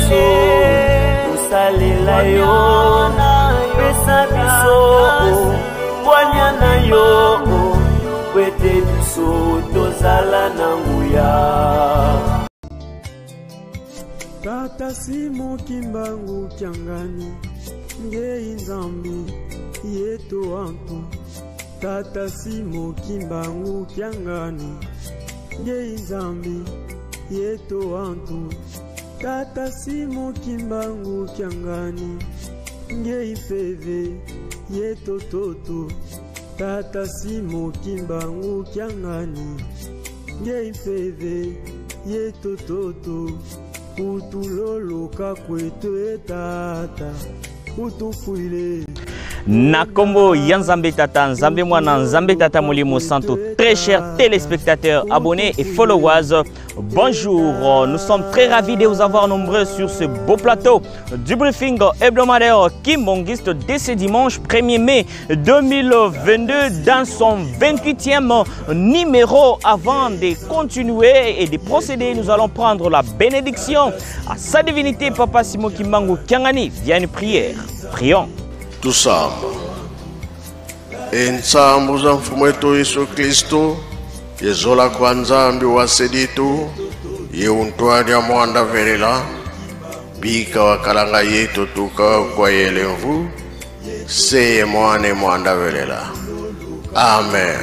biso tosalela yo pesa biso bwanya na yo kwete biso tozala na nguya. Tata Simo Kimbangu Kyangani ngei Nzambi yeto wantu. Tata Simo Kimbangu Kyangani ngei Nzambi yeto wantu. Tata Simo Kimbangu Kyangani ngei Peve yeto toto. Tata Simo Kimbangu Kyangani ngei Peve yeto toto. Utulolo kakweto etata utufuile. Nakombo Yanzambe Tata, Nzambe Mwana, Nzambe Tata Molimo Santo, très chers téléspectateurs, abonnés et followers, bonjour. Nous sommes très ravis de vous avoir nombreux sur ce beau plateau du briefing hebdomadaire Kimbangiste dès ce dimanche 1er mai 2022 dans son 28e numéro. Avant de continuer et de procéder, nous allons prendre la bénédiction à sa divinité Papa Simo Kimbangu Kyangani via une prière. Prions. Tusamba ensambu za mfumu wetu Yesu Kristo yezola kwa nzambi wa seditu yeuntwani ya mwanda verela bika wakalanga yetu tuka kwa yelemvu seye mwane mwanda verela. Amen.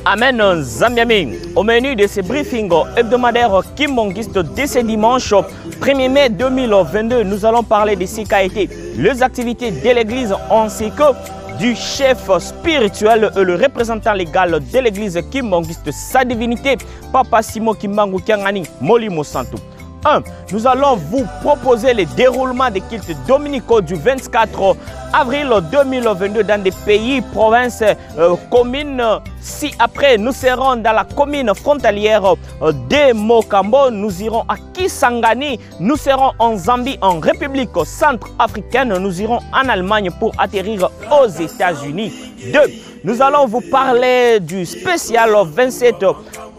Amen, Zambiami. Au menu de ce briefing hebdomadaire Kimbangiste de ce dimanche 1er mai 2022, nous allons parler de ce qu'a été les activités de l'église ainsi que du chef spirituel et le représentant légal de l'église Kimbangiste, sa divinité, Papa Simo Kimbangu Kyangani Molimo Santo. 1. Nous allons vous proposer le déroulement des cultes dominicaux du 24 avril 2022 dans des pays, provinces, communes. Si après nous serons dans la commune frontalière de Mokambo, nous irons à Kisangani, nous serons en Zambie, en République centrafricaine, nous irons en Allemagne pour atterrir aux États-Unis. 2. Nous allons vous parler du spécial 27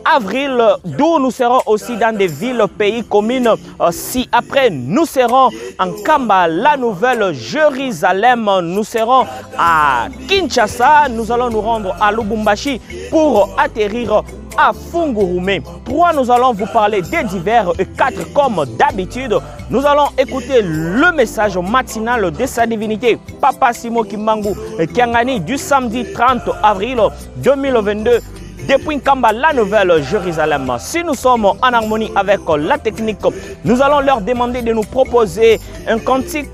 avril, d'où nous serons aussi dans des villes, pays, communes. Si après nous serons en Kamba, la nouvelle Jérusalem, nous serons à Kinshasa, nous allons nous rendre à Lubumbashi pour atterrir à Fungurume. 3. Nous allons vous parler des divers. Et 4. Comme d'habitude, nous allons écouter le message matinal de sa divinité Papa Simo Kimbangu Kyangani du samedi 30 avril 2022 depuis Kamba, la nouvelle Jérusalem. Si nous sommes en harmonie avec la technique, nous allons leur demander de nous proposer un cantique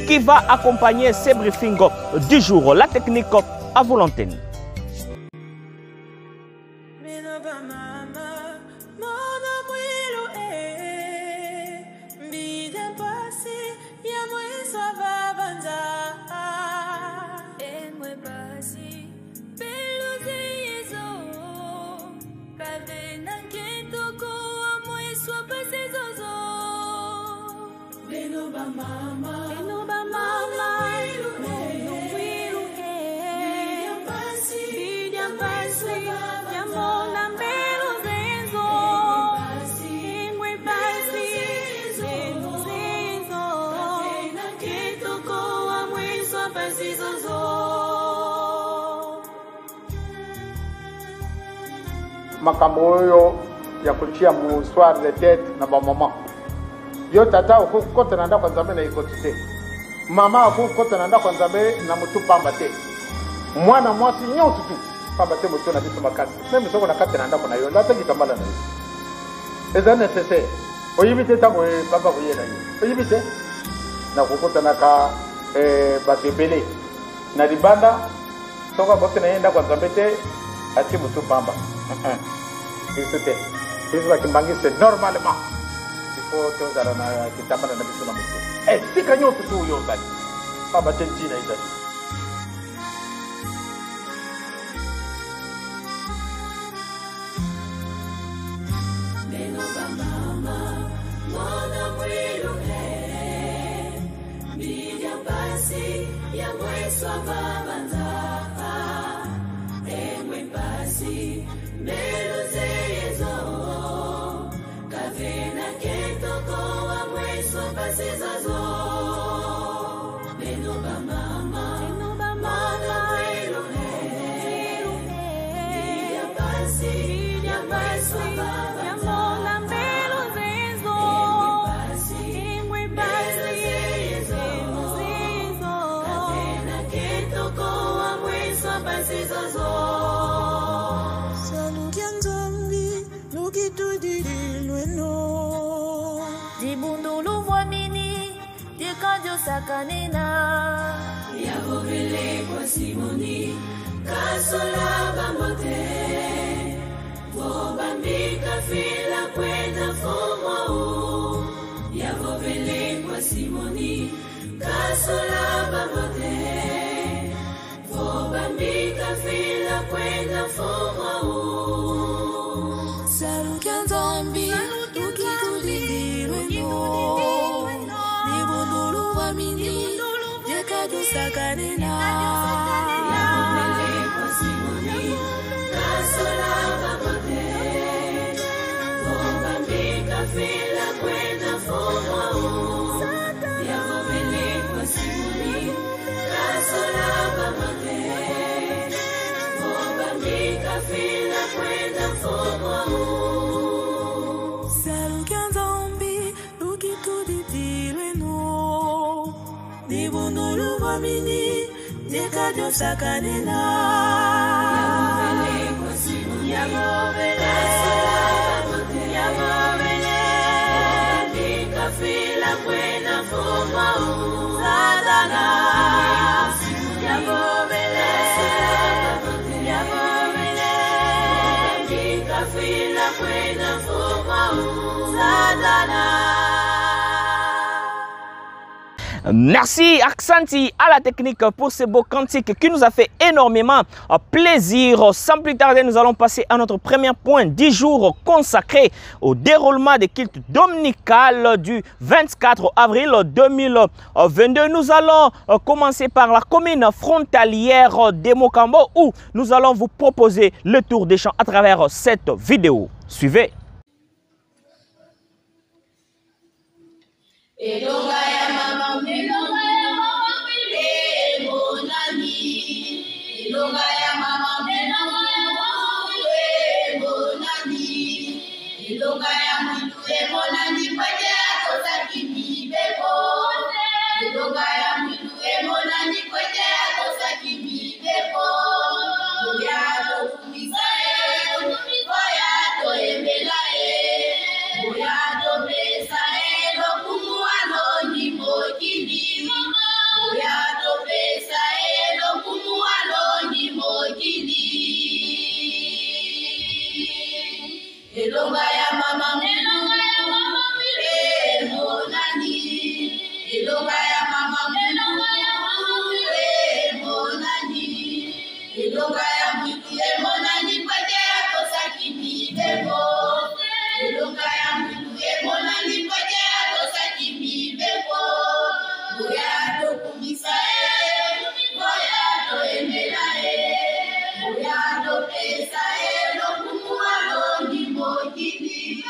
qui va accompagner ces briefings du jour. La technique à vous l'antenne. Makamoyo ya kuchia muswari de tete na ba mama. Yo tata ukukota nanda kwa Nzambe na ikotite. Mama ukukota nanda kwa Nzambe na mutu pamba te. Mwana mwasi nyoto tu pamba te mutu na biso makati. Meme soko na kate nanda kwa yo lata kitambala na yo. Eza necessaire. Oyibite tamo papa kuyela yo. Oyibite na kukota naka batebele. Na libanda soko bote na yenda kwa Nzambe te ati mutu pamba. C'est Kimbangiste normalement. Il faut que dans la kitamba na biso na mutu. Si kanyo tu yo zali. Papa tenji na izali. Sakanina Yavovele kwa Simoni Kasola bamote Vobambika fila kwenda fomo Yavovele kwa Simoni Kasola bamote Vobambika fila kwenda fomo Salukia zombi Sakanina Yavovele kwa Simoni Kasola bamote Vobambika fila kwenda fomo Yavovele kwa Simoni Kasola bamote Vobambika fila kwenda fomo Salukia zombi ukituditilwe no Nibundulu vamini Dekajo sakanina Yavovele kwa Simoni Yavovele Yavovele Vobambika fila kwenda fomo Zadana Yavovele Yavovele Vobambika fila kwenda fomo Zadana. Merci Aksanti à la technique pour ce beau cantique qui nous a fait énormément plaisir. Sans plus tarder, nous allons passer à notre premier point du jour consacré au déroulement des cultes dominicales du 24 avril 2022. Nous allons commencer par la commune frontalière de Mokambo où nous allons vous proposer le tour des chants à travers cette vidéo. Suivez. Elonga ya mama monani Elonga ya mama monani Elonga ya mwilu monani Kwaje atosa kimibebo Elonga ya mwilu monani Kwaje atosa kimibebo Oya to kumisa Oya to embela Oya to besa Elonga ya mama monani Elonga ya mama monani Elonga ya mwilu monani Kwaje atosa kimibebo Elonga ya mwilu monani Kwaje atosa kimibebo Oya to kumisa Oya to embela Oya to pesa Elokumualo ni mojini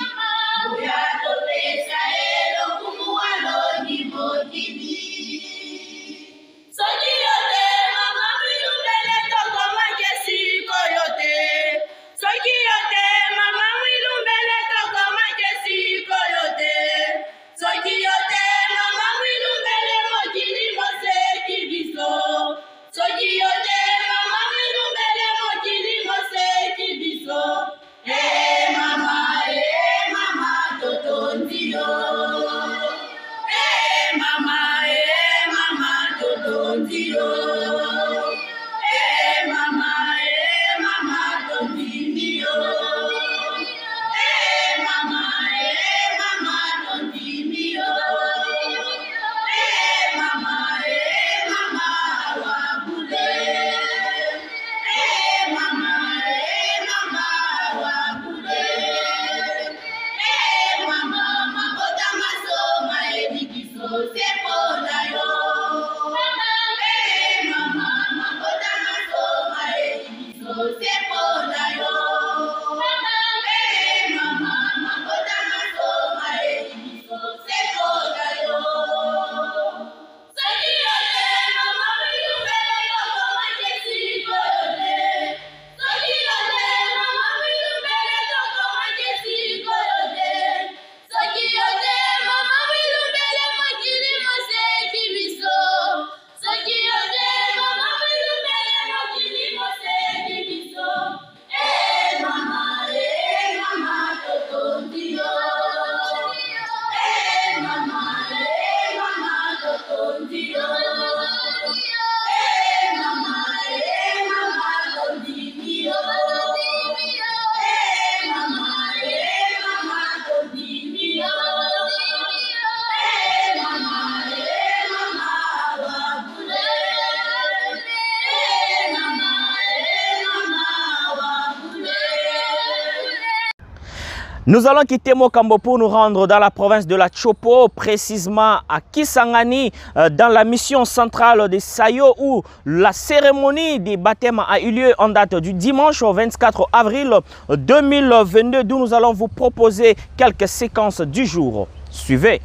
Nous allons quitter Mokambo pour nous rendre dans la province de la Chopo, précisément à Kisangani, dans la mission centrale de Sayo, où la cérémonie des baptêmes a eu lieu en date du dimanche 24 avril 2022, d'où nous allons vous proposer quelques séquences du jour. Suivez.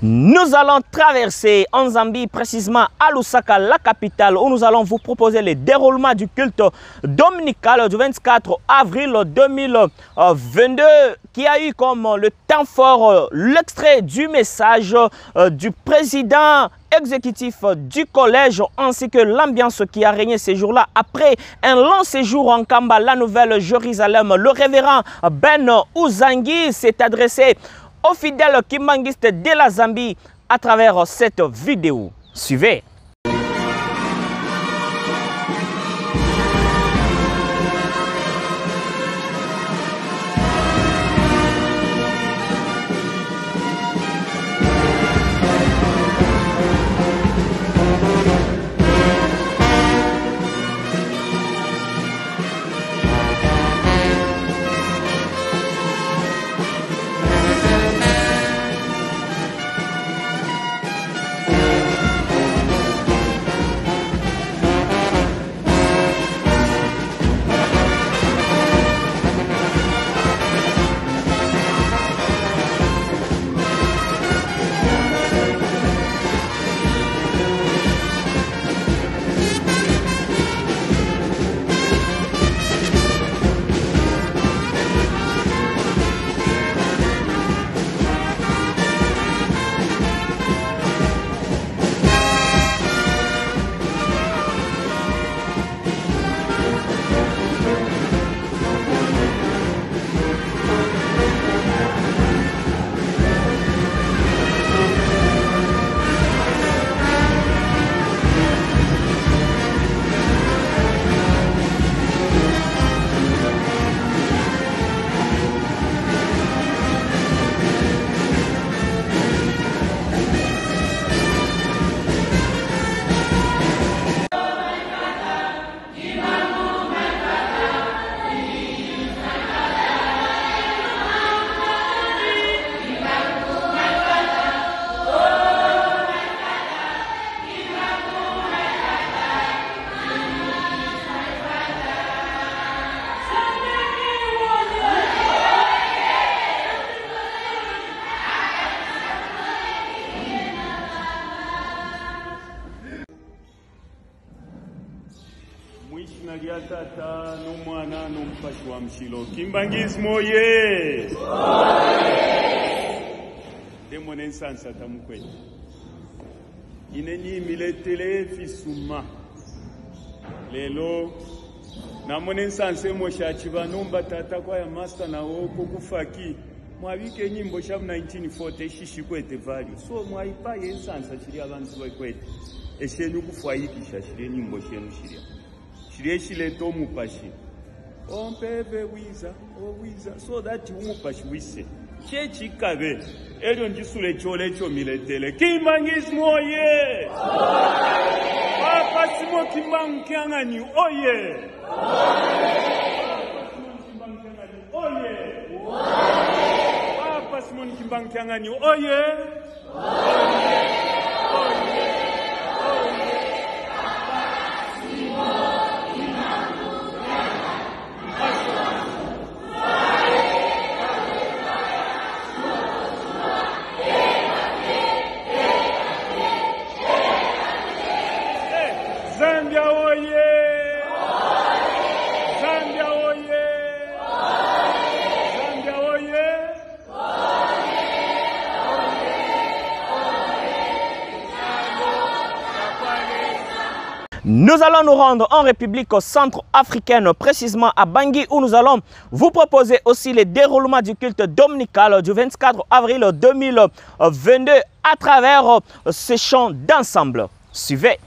Nous allons traverser en Zambie, précisément à Lusaka, la capitale, où nous allons vous proposer le déroulement du culte dominical du 24 avril 2022, qui a eu comme le temps fort l'extrait du message du président exécutif du collège, ainsi que l'ambiance qui a régné ces jours-là après un long séjour en Kamba, la Nouvelle-Jérusalem. Le révérend Ben Uzangi s'est adressé aux fidèles kimbanguistes de la Zambie à travers cette vidéo. Suivez. Mwishina lya tata n'umwana n'umufashi wa mshilo Kimbangizi moye Demo nensansa tamukwe Inenyi miletele fisuma Lelo Namone nsanse moshachi banomba tata kwa ya master na woko kufaki mwabike nyimbo shabu 1940 shishi kwete value so mwaipa yensansa chiri abantu bakwete eshenyu kufwayikisha chiri nyimbo shenu shiri shile to mupashi ompeve wiza so that umupashi wise chechi kabe elyo njisule chole cho miletele Kimbangizi moye Papa Simo Kimbangu Kyangani oye Papa Simon Kimbangu Kyangani oye Zambia oye Zambia oye Zambia oye Nous allons nous rendre en République centrafricaine, précisément à Bangui, où nous allons vous proposer aussi le déroulement du culte dominical du 24 avril 2022 à travers ce chant d'ensemble. Suivez.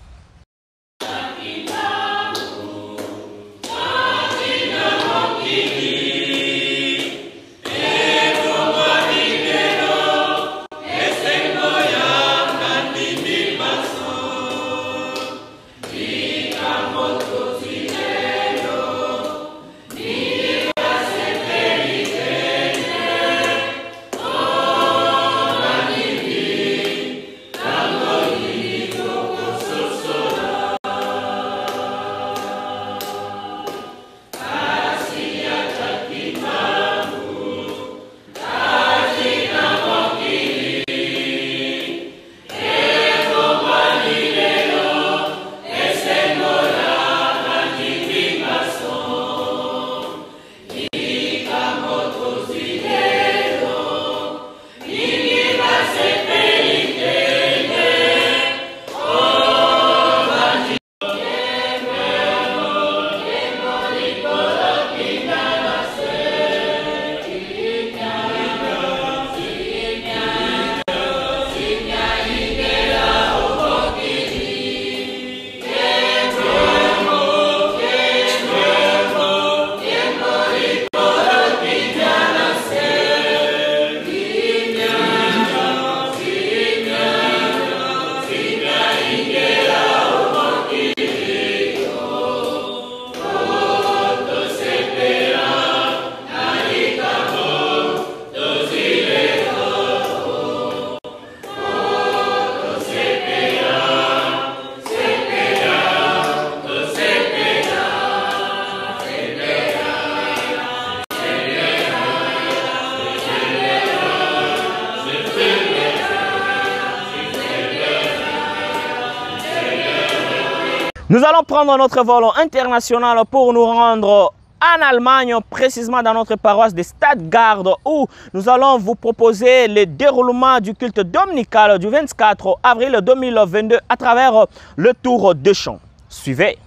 Nous allons prendre notre vol international pour nous rendre en Allemagne, précisément dans notre paroisse de Stuttgart, où nous allons vous proposer le déroulement du culte dominical du 24 avril 2022 à travers le tour de chant. Suivez.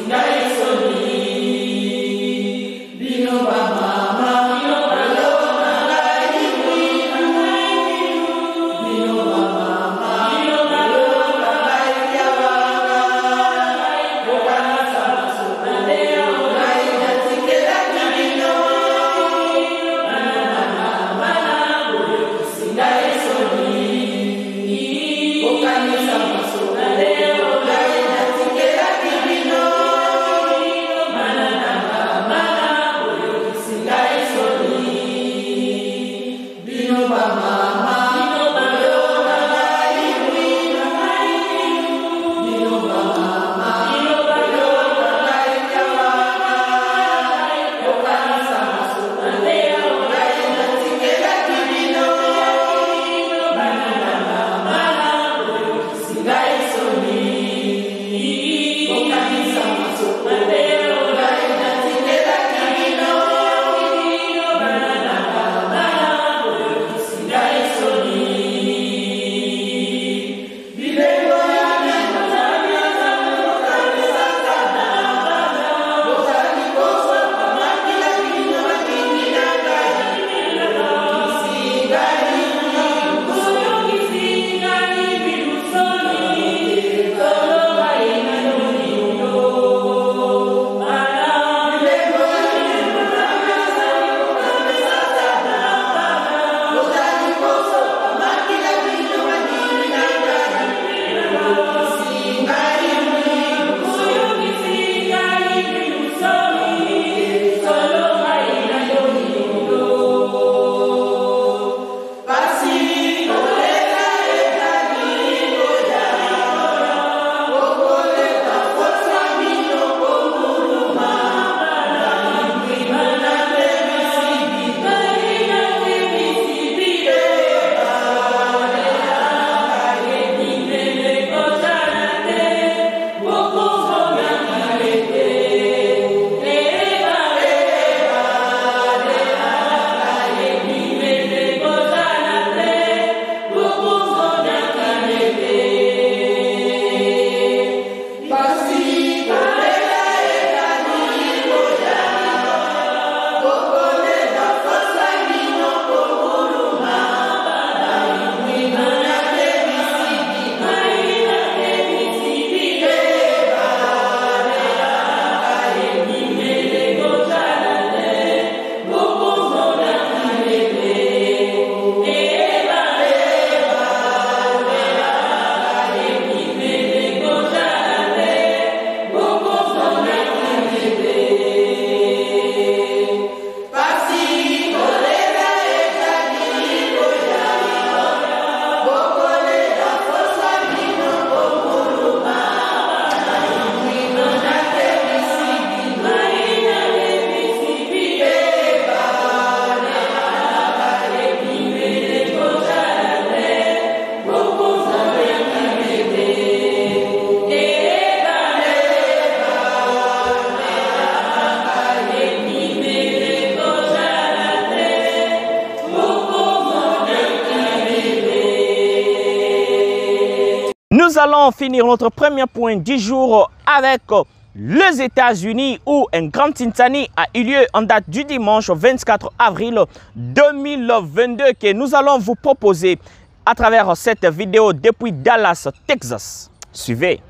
Singai Nous allons finir notre premier point du jour avec les États-Unis où un grand Tintani a eu lieu en date du dimanche 24 avril 2022 que nous allons vous proposer à travers cette vidéo depuis Dallas, Texas. Suivez.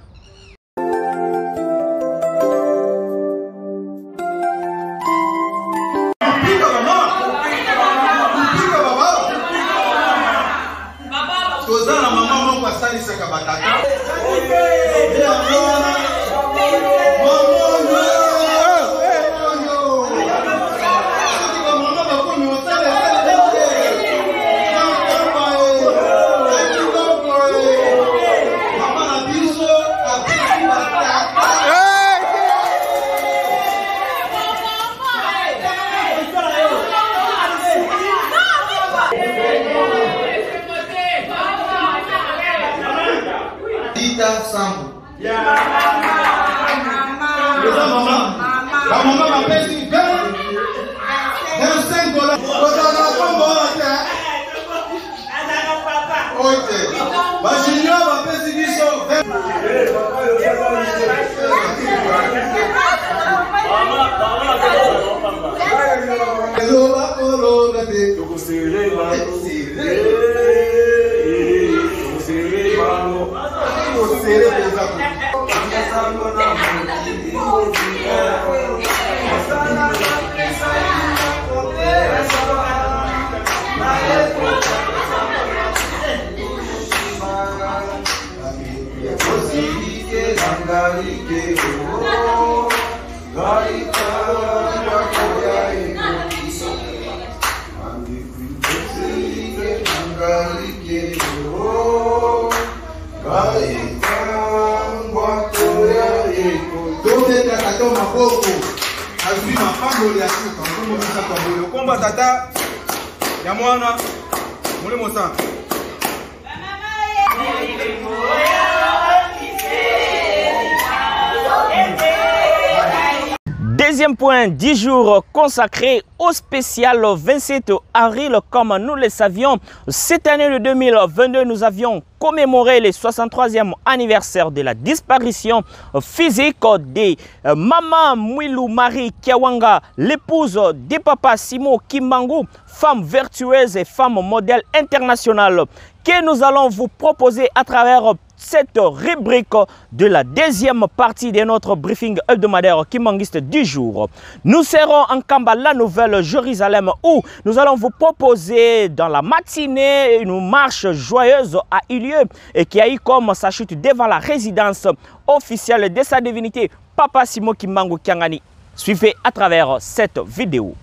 Deuxième point du jour consacré au spécial 27 avril. Comme nous le savions, cette année de 2022, nous avions commémoré le 63e anniversaire de la disparition physique de Maman Mwilou Marie Kiawanga, l'épouse de Papa Simo Kimbangu, femme vertueuse et femme modèle internationale, que nous allons vous proposer à travers cette rubrique de la deuxième partie de notre briefing hebdomadaire kimbanguiste du jour. Nous serons en Kamba, la Nouvelle-Jérusalem, où nous allons vous proposer dans la matinée une marche joyeuse a eu lieu et qui a eu comme sa chute devant la résidence officielle de sa divinité Papa Simo Kimbangu Kiangani. Suivez à travers cette vidéo.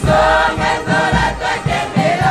Songe zola twatembea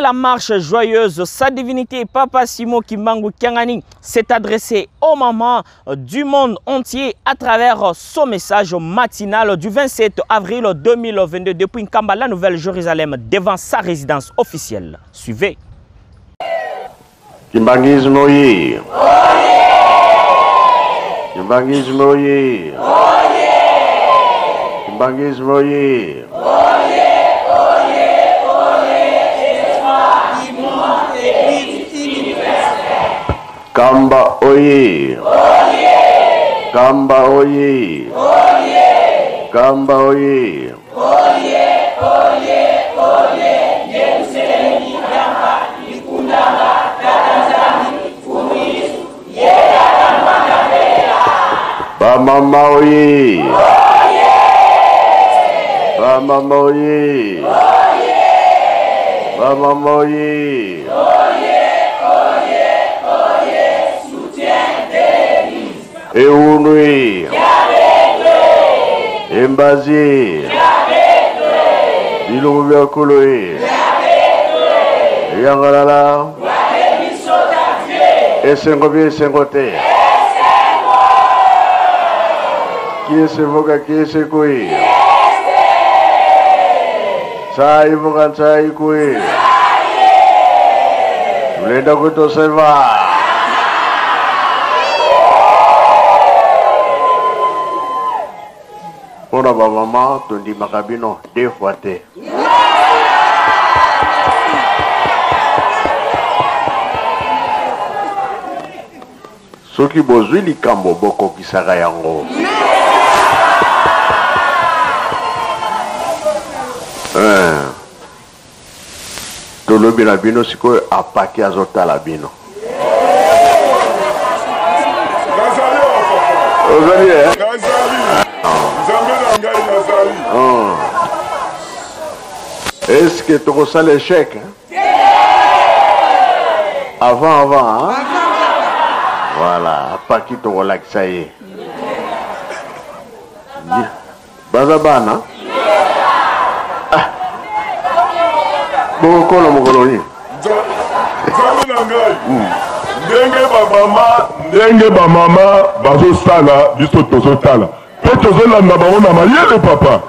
la marche joyeuse, sa divinité Papa Simo Kimbangu Kiangani s'est adressé aux mamans du monde entier à travers son message matinal du 27 avril 2022 depuis Nkamba, la Nouvelle-Jérusalem, devant sa résidence officielle. Suivez. Kimbangisme oye. Kimbangisme oye. Kimbangisme oye. Kamba oye. Kamba oye. Kamba oye. Mama oye. Mama oye. Mama oye. Eunui. Embazi. Bilubya kuloe. Yangalala. Esengo bien sengote. Qui est ce voga, qui est ce couille? Ça y voga, ça y couille. Vous l'êtes à côté de Selva. Pour la maman, tu dis Macabino, deux fois t'es. Ceux qui bossent, ils cambo beaucoup qui s'arrêtent. Tolobi la bino siko apaki azota la bino. Ozali Est-ce que tu ressens l'échec? Avant, hein? Voilà, apaki to relax ça y est. Bazabana. Bokolo mokoloni. Ndenge ba mama bazo sala biso tozo tala. Pe tozo landa ba ona mayele papa.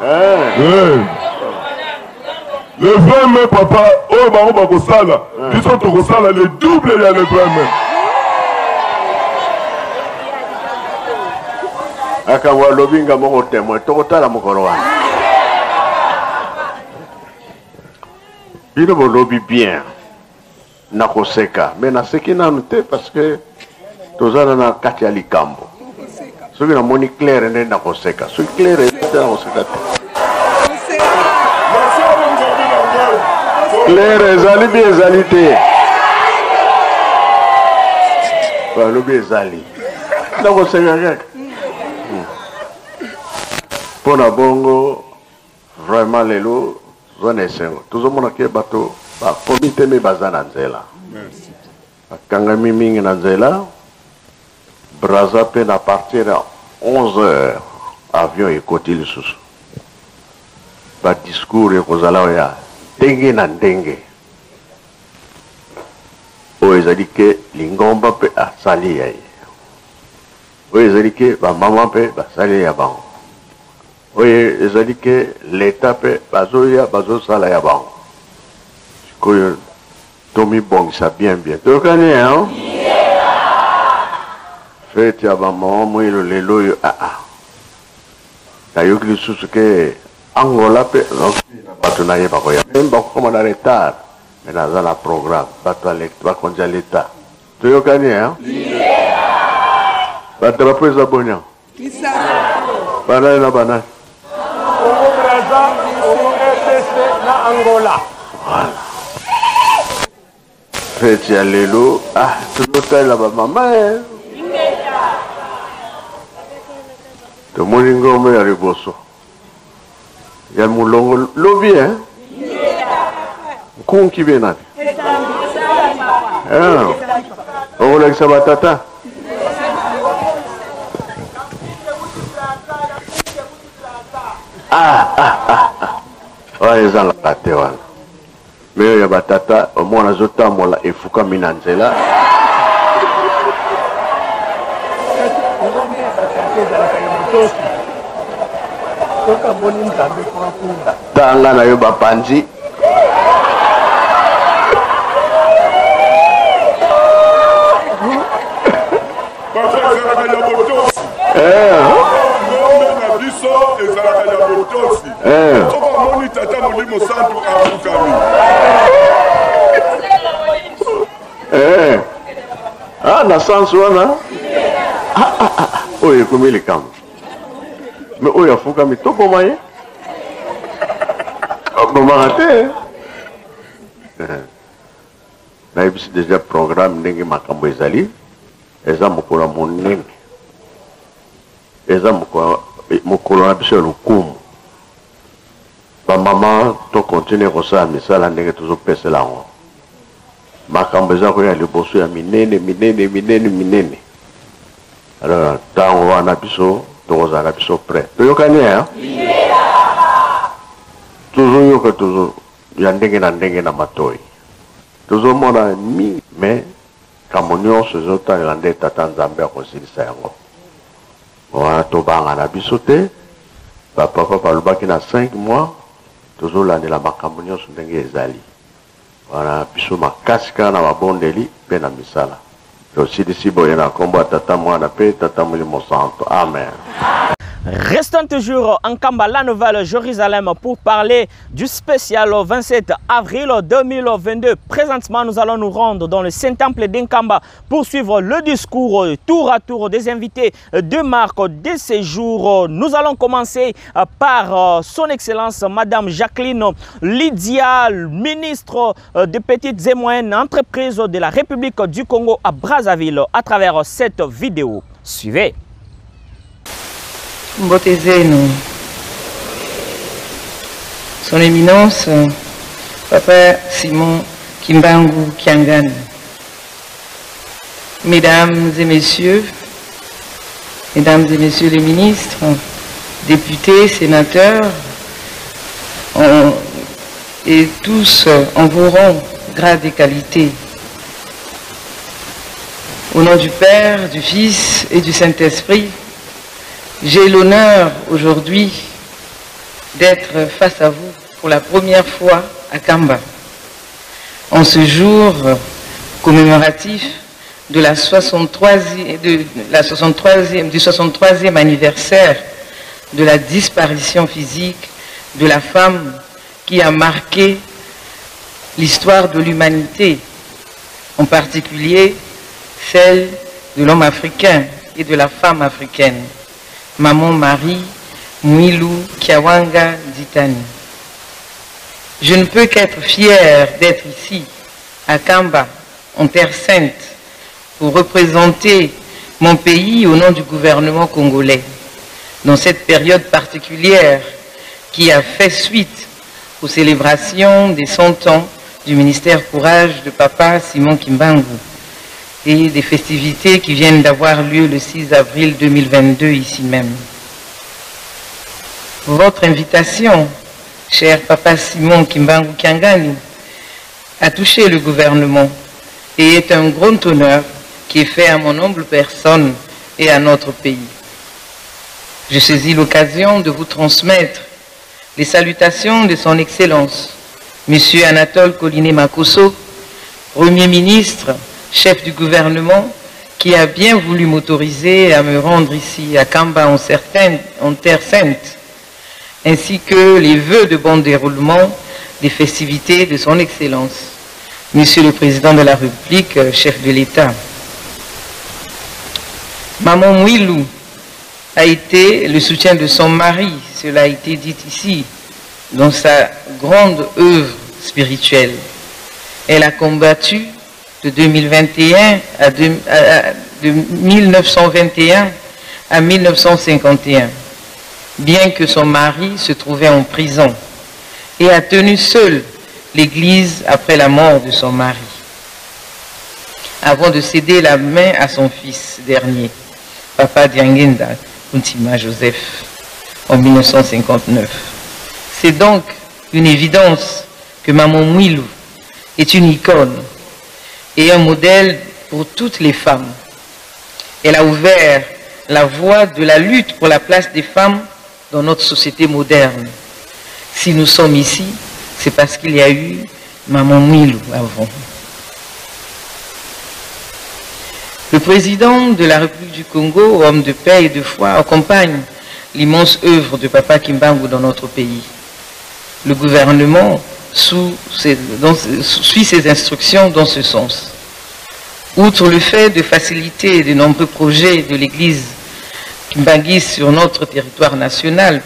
Le 20 mai papa o ba ba ko sala. Biso to ko sala le double ya le 20 mai. Aka wa lobinga mo témoin to ko tala mokolo wana. Il est lobby bien. Nakoseka. Mais na seki na noté parce que tozana na kati ya likambo. Soki na moni clair ne nakoseka. Soki clair na nakoseka. Clair ezali bi ezali te. Ba lobby ezali. Nakoseka kaka. Pona bongo vraiment lelo zone sengo tuzomona ke bato ba komite me bazana nzela. Merci. Akangami mingi na nzela. Braza pe na partir à 11h avion ekoti lisusu. Ba discours ekozala ya ndenge na ndenge. O ezali ke lingomba pe asali ya. O ezali ke ba mama pe basali ya bango. Oui, ezali ke l'État pe bazoya bazosala ya bango. Sikoyo tomi bongisa bien. Tokani hein? Fete ya ba mama mwilo lelo yo Tayoki lisusu ke Angola pe bato na ye bakoya. Même bakoma na retard. Mais naza na programme bato bakonja l'État. Toyokani hein? Batrapo eza bonya. Banani na banani. Angola. Voilà. Fête ya lelo, tout l'hôtel là-bas, maman. De Molingo, mais à Riboso. Il y a Moulongo, lobby, hein? Qu'on qui vient là? On va ça batata. Ouais, ils ont la pâté, voilà. Mais ya batata omona zotambola efukami na nzela tanga na yo bapanzi na sansu wana oyo ekomi likambo me oyo afukami tokoma ye okomaka te nayebisi deja programme ndenge makambo ezali eza mokolo ya monene eza mokolo na biso ya lokumu bamama tokontinue kosala misala ndenge tozopesela yango makambo eza koya liboso ya minene alors ntango wana biso tokozala biso prêt toyokani ya tozoyoka ya ndenge na matoi tozomona mingi me kambo nyonso ezotalela nde tata nzambe akosilisa yango wana tobanga na biso te bapapa balobaki na 5 mois tozolandela makambo nyonso ndenge ezali wana biso makasi kaka na mabondeli mpe na misala tosilisi boye na nkombo ya tata mwana mpe tata molimo santo amen. Restons toujours en Kamba, la Nouvelle-Jérusalem, pour parler du spécial 27 avril 2022. Présentement, nous allons nous rendre dans le Saint-Temple d'Nkamba pour suivre le discours tour à tour des invités de marque de ces jours. Nous allons commencer par son Excellence Madame Jacqueline Lydia, ministre des Petites et Moyennes Entreprises de la République du Congo à Brazzaville, à travers cette vidéo. Suivez. Mbotezenu, Son Éminence, Papa Simon Kimbangu Kiangani, Mesdames et Messieurs les ministres, députés, sénateurs, et tous en vos rangs, grades et qualités, au nom du Père, du Fils et du Saint-Esprit, j'ai l'honneur aujourd'hui d'être face à vous pour la première fois à Kamba, en ce jour commémoratif de du 63e anniversaire de la disparition physique de la femme qui a marqué l'histoire de l'humanité, en particulier celle de l'homme africain et de la femme africaine. Maman Marie Mwilu Kiawanga Ditani. Je ne peux qu'être fière d'être ici, à Kamba, en Terre Sainte, pour représenter mon pays au nom du gouvernement congolais, dans cette période particulière qui a fait suite aux célébrations des 100 ans du ministère Courage de Papa Simon Kimbangu et des festivités qui viennent d'avoir lieu le 6 avril 2022 ici même. Votre invitation, cher Papa Simon Kimbangu Kiangani, a touché le gouvernement et est un grand honneur qui est fait à mon humble personne et à notre pays. Je saisis l'occasion de vous transmettre les salutations de son Excellence, Monsieur Anatole Koliné Makosso, Premier ministre, chef du gouvernement, qui a bien voulu m'autoriser à me rendre ici à Kamba en Terre Sainte, ainsi que les vœux de bon déroulement des festivités de son Excellence, Monsieur le Président de la République, chef de l'État. Maman Mwilu a été le soutien de son mari, cela a été dit ici, dans sa grande œuvre spirituelle. Elle a combattu de 1921 à 1951, bien que son mari se trouvait en prison, et a tenu seule l'Église après la mort de son mari, avant de céder la main à son fils dernier, Papa Diangenda Kuntima Joseph, en 1959. C'est donc une évidence que Maman Mwilu est une icône et un modèle pour toutes les femmes. Elle a ouvert la voie de la lutte pour la place des femmes dans notre société moderne. Si nous sommes ici, c'est parce qu'il y a eu Maman Mwilou avant. Le président de la République du Congo, homme de paix et de foi, accompagne l'immense œuvre de Papa Kimbangu dans notre pays. Le gouvernement suit ses instructions dans ce sens. Outre le fait de faciliter de nombreux projets de l'Église kimbanguiste sur notre territoire national,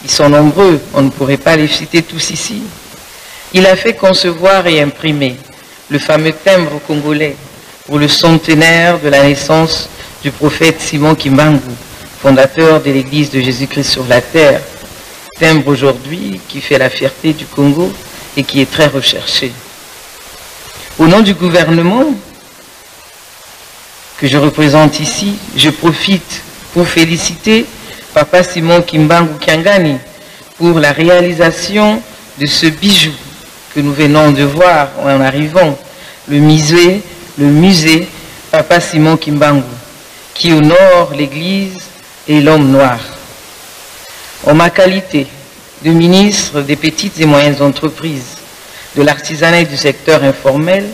ils sont nombreux, on ne pourrait pas les citer tous ici. Il a fait concevoir et imprimer le fameux timbre congolais pour le centenaire de la naissance du prophète Simon Kimbangu, fondateur de l'Église de Jésus-Christ sur la terre. Timbre aujourd'hui qui fait la fierté du Congo et qui est très recherché. Au nom du gouvernement que je représente ici, je profite pour féliciter Papa Simon Kimbangu Kiangani pour la réalisation de ce bijou que nous venons de voir en arrivant, le musée Papa Simon Kimbangu, qui honore l'Église et l'homme noir. En ma qualité de ministre des petites et moyennes entreprises, de l'artisanat et du secteur informel,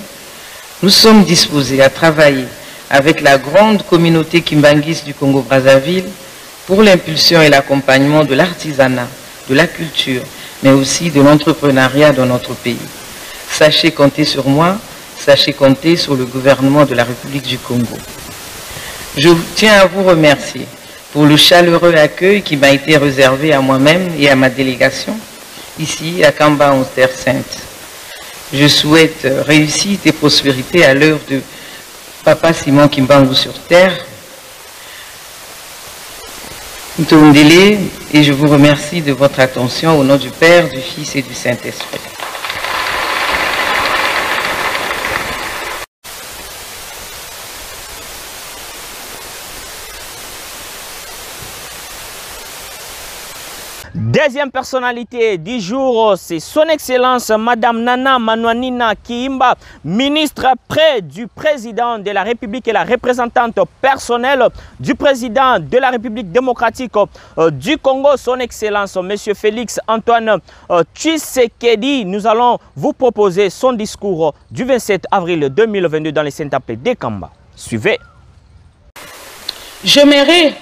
nous sommes disposés à travailler avec la grande communauté kimbanguiste du Congo-Brazzaville pour l'impulsion et l'accompagnement de l'artisanat, de la culture, mais aussi de l'entrepreneuriat dans notre pays. Sachez compter sur moi, sachez compter sur le gouvernement de la République du Congo. Je tiens à vous remercier pour le chaleureux accueil qui m'a été réservé à moi-même et à ma délégation, ici à Kamba, en Terre Sainte. Je souhaite réussite et prospérité à l'œuvre de Papa Simon Kimbangu sur terre. Ntondele, et je vous remercie de votre attention au nom du Père, du Fils et du Saint-Esprit. Deuxième personnalité du jour, c'est son Excellence Madame Nana Manouanina Kihimba, ministre près du président de la République et la représentante personnelle du président de la République démocratique du Congo, son Excellence Monsieur Félix Antoine Tshisekedi. Nous allons vous proposer son discours du 27 avril 2022 dans les Saint-Appelés de Kamba. Suivez. J'aimerais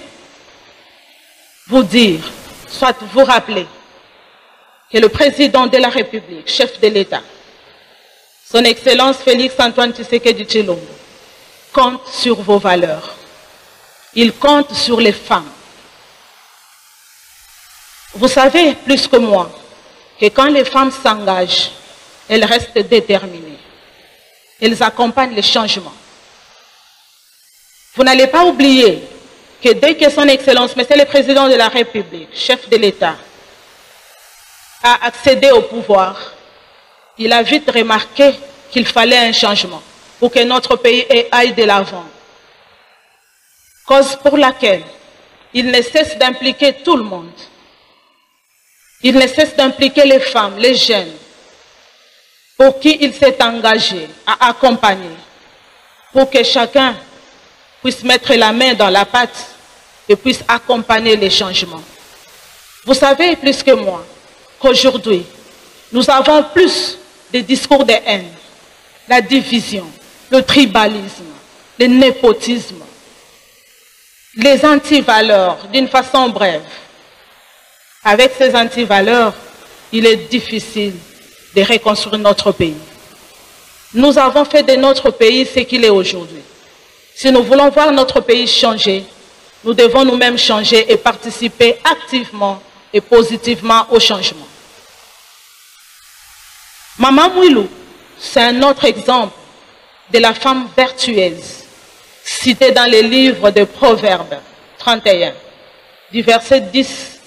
vous dire, soit vous rappeler que le président de la République, chef de l'État, son Excellence Félix Antoine Tshisekedi Tshilombo, compte sur vos valeurs. Il compte sur les femmes. Vous savez plus que moi que quand les femmes s'engagent, elles restent déterminées. Elles accompagnent les changements. Vous n'allez pas oublier que dès que son Excellence, Monsieur le Président de la République, chef de l'État, a accédé au pouvoir, il a vite remarqué qu'il fallait un changement pour que notre pays aille de l'avant. Cause pour laquelle il ne cesse d'impliquer tout le monde. Il ne cesse d'impliquer les femmes, les jeunes, pour qui il s'est engagé à accompagner, pour que chacun puisse mettre la main dans la pâte et puisse accompagner les changements. Vous savez plus que moi qu'aujourd'hui, nous avons plus de discours de haine, la division, le tribalisme, le népotisme, les antivaleurs d'une façon brève. Avec ces antivaleurs, il est difficile de reconstruire notre pays. Nous avons fait de notre pays ce qu'il est aujourd'hui. Si nous voulons voir notre pays changer, nous devons nous-mêmes changer et participer activement et positivement au changement. Maman Mwilou, c'est un autre exemple de la femme vertueuse, citée dans les livres de Proverbes 31, du verset 10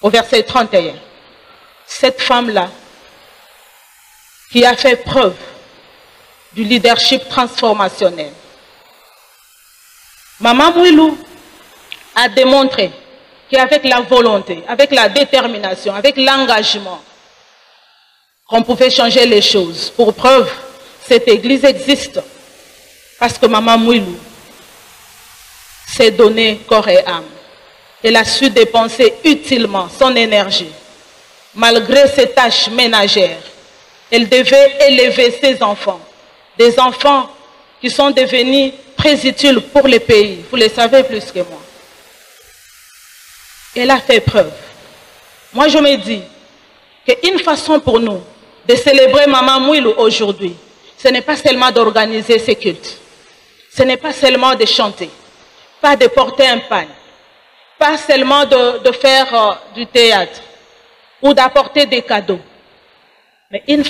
au verset 31. Cette femme-là, qui a fait preuve du leadership transformationnel, Maman Mwilou a démontré qu'avec la volonté, avec la détermination, avec l'engagement, qu'on pouvait changer les choses. Pour preuve, cette église existe parce que Maman Mwilou s'est donné corps et âme. Elle a su dépenser utilement son énergie. Malgré ses tâches ménagères, elle devait élever ses enfants. Des enfants qui sont devenus très utiles pour le pays. Vous le savez plus que moi. Elle a fait preuve. Moi, je me dis qu'une façon pour nous de célébrer Maman Mwilou aujourd'hui, ce n'est pas seulement d'organiser ces cultes. Ce n'est pas seulement de chanter, pas de porter un pagne, pas seulement de faire du théâtre ou d'apporter des cadeaux. Mais une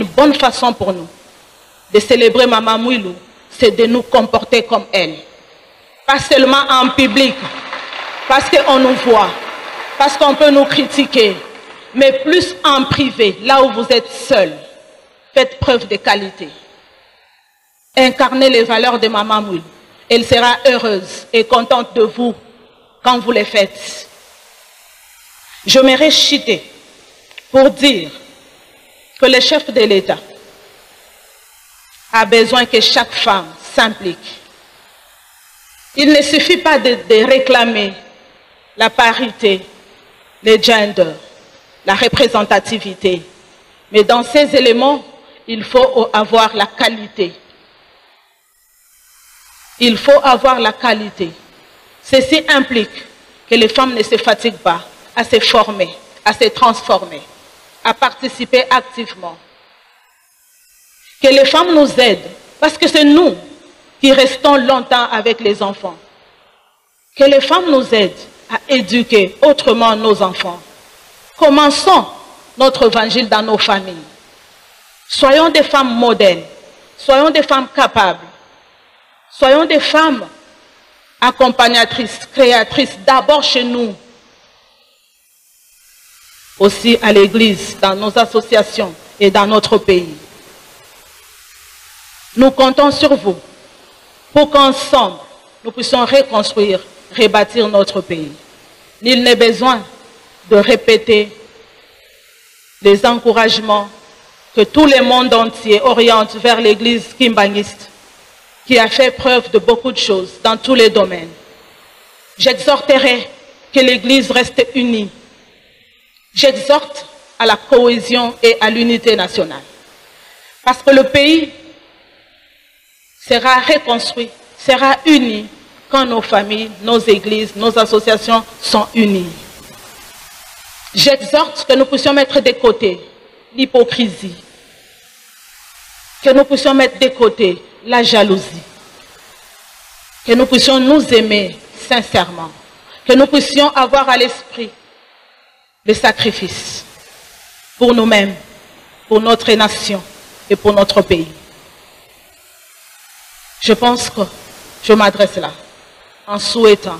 bonne façon pour nous de célébrer Maman Mwilou, c'est de nous comporter comme elle. Pas seulement en public, parce qu'on nous voit, parce qu'on peut nous critiquer, mais plus en privé, là où vous êtes seul. Faites preuve de qualité. Incarnez les valeurs de Maman Mwilou. Elle sera heureuse et contente de vous quand vous les faites. Je me réchite pour dire que le chef de l'État a besoin que chaque femme s'implique. Il ne suffit pas de réclamer la parité, le gender, la représentativité, mais dans ces éléments, il faut avoir la qualité. Il faut avoir la qualité. Ceci implique que les femmes ne se fatiguent pas à se former, à se transformer, à participer activement. Que les femmes nous aident, parce que c'est nous qui restons longtemps avec les enfants. Que les femmes nous aident à éduquer autrement nos enfants. Commençons notre évangile dans nos familles. Soyons des femmes modèles, soyons des femmes capables, soyons des femmes accompagnatrices, créatrices, d'abord chez nous, aussi à l'église, dans nos associations et dans notre pays. Nous comptons sur vous pour qu'ensemble, nous puissions reconstruire, rebâtir notre pays. Nul n'est besoin de répéter les encouragements que tout le monde entier oriente vers l'église kimbangiste, qui a fait preuve de beaucoup de choses dans tous les domaines. J'exhorterai que l'église reste unie. J'exhorte à la cohésion et à l'unité nationale. Parce que le pays sera reconstruit, sera uni quand nos familles, nos églises, nos associations sont unies. J'exhorte que nous puissions mettre de côté l'hypocrisie, que nous puissions mettre de côté la jalousie, que nous puissions nous aimer sincèrement, que nous puissions avoir à l'esprit le sacrifice pour nous-mêmes, pour notre nation et pour notre pays. Je pense que je m'adresse là en souhaitant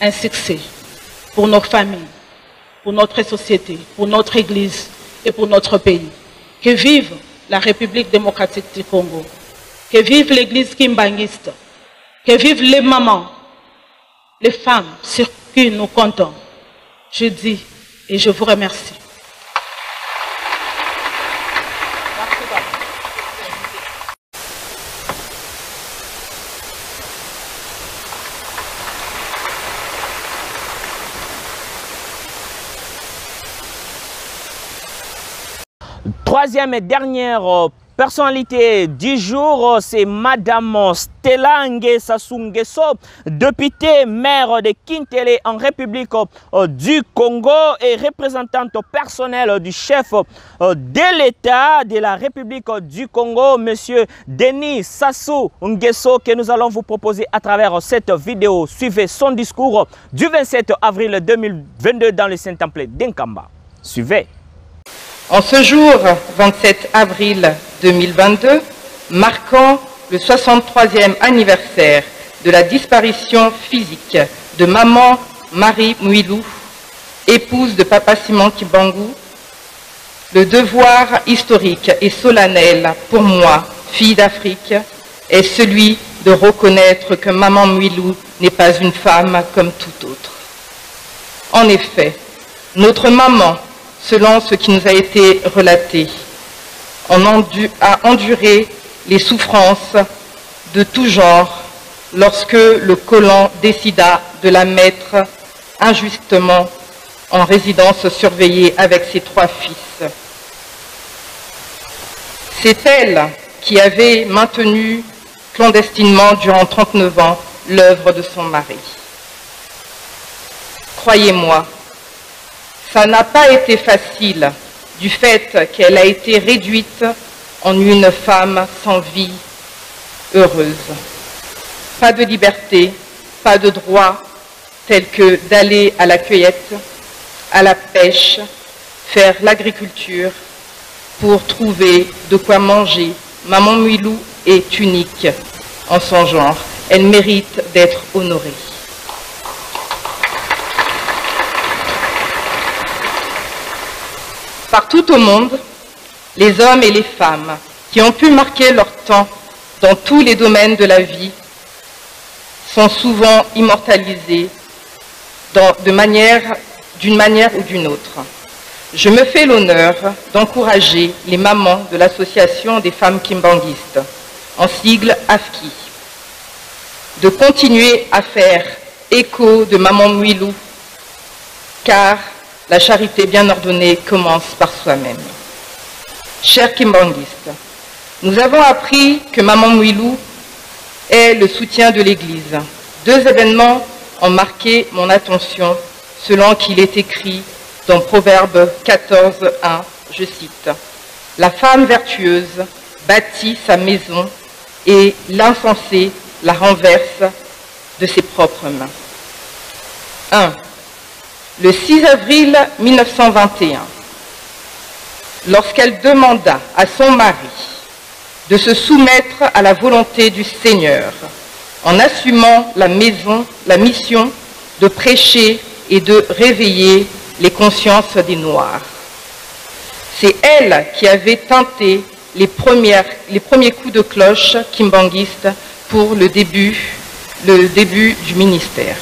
un succès pour nos familles, pour notre société, pour notre Église et pour notre pays. Que vive la République démocratique du Congo, que vive l'Église kimbangiste, que vivent les mamans, les femmes sur qui nous comptons. Je dis et je vous remercie. Troisième et dernière personnalité du jour, c'est Madame Stella Nguessa Sungeso, députée maire de Kintele en République du Congo et représentante personnelle du chef de l'État de la République du Congo, Monsieur Denis Sassou Nguesso, que nous allons vous proposer à travers cette vidéo. Suivez son discours du 27 avril 2022 dans le Saint-Temple d'Nkamba. Suivez. En ce jour 27 avril 2022, marquant le 63e anniversaire de la disparition physique de Maman Marie Mwilou, épouse de Papa Simon Kimbangu, le devoir historique et solennel pour moi, fille d'Afrique, est celui de reconnaître que Maman Mwilou n'est pas une femme comme toute autre. En effet, notre maman selon ce qui nous a été relaté. On a enduré les souffrances de tout genre lorsque le colon décida de la mettre injustement en résidence surveillée avec ses 3 fils. C'est elle qui avait maintenu clandestinement durant 39 ans l'œuvre de son mari. Croyez-moi, ça n'a pas été facile du fait qu'elle a été réduite en une femme sans vie heureuse. Pas de liberté, pas de droit tels que d'aller à la cueillette, à la pêche, faire l'agriculture pour trouver de quoi manger. Maman Mwilou est unique en son genre. Elle mérite d'être honorée. Partout au monde, les hommes et les femmes qui ont pu marquer leur temps dans tous les domaines de la vie sont souvent immortalisés d'une manière ou d'une autre. Je me fais l'honneur d'encourager les mamans de l'association des femmes kimbanguistes, en sigle AFKI, de continuer à faire écho de Maman Mwilou, car la charité bien ordonnée commence par soi-même. Chers kimbanguistes, nous avons appris que Maman Mwilou est le soutien de l'Église. 2 événements ont marqué mon attention, selon qu'il est écrit dans Proverbe 14:1, je cite, « La femme vertueuse bâtit sa maison et l'insensé la renverse de ses propres mains. » 1. Le 6 avril 1921, lorsqu'elle demanda à son mari de se soumettre à la volonté du Seigneur en assumant la mission de prêcher et de réveiller les consciences des Noirs. C'est elle qui avait teinté les premiers coups de cloche kimbanguistes pour le début du ministère.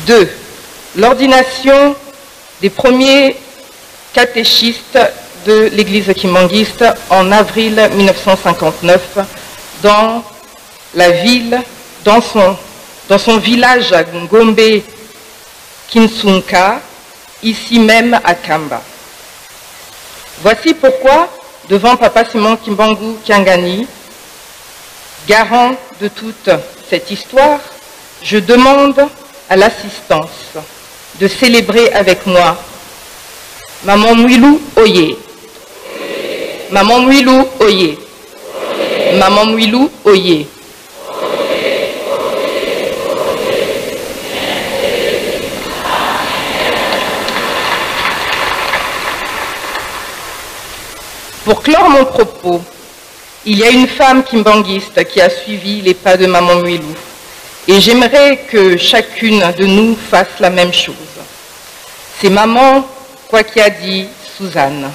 2. L'ordination des premiers catéchistes de l'église kimbanguiste en avril 1959 dans son village à Ngombe Kinsunka, ici même à Kamba. Voici pourquoi, devant Papa Simon Kimbangu Kiangani, garant de toute cette histoire, je demande à l'assistance de célébrer avec moi Maman Mwilou Oye. Maman Mwilou Oye. Maman Mwilou Oye. Pour clore mon propos, il y a une femme kimbanguiste qui a suivi les pas de Maman Mwilou. Et j'aimerais que chacune de nous fasse la même chose. C'est Maman Kwakiadi Suzanne,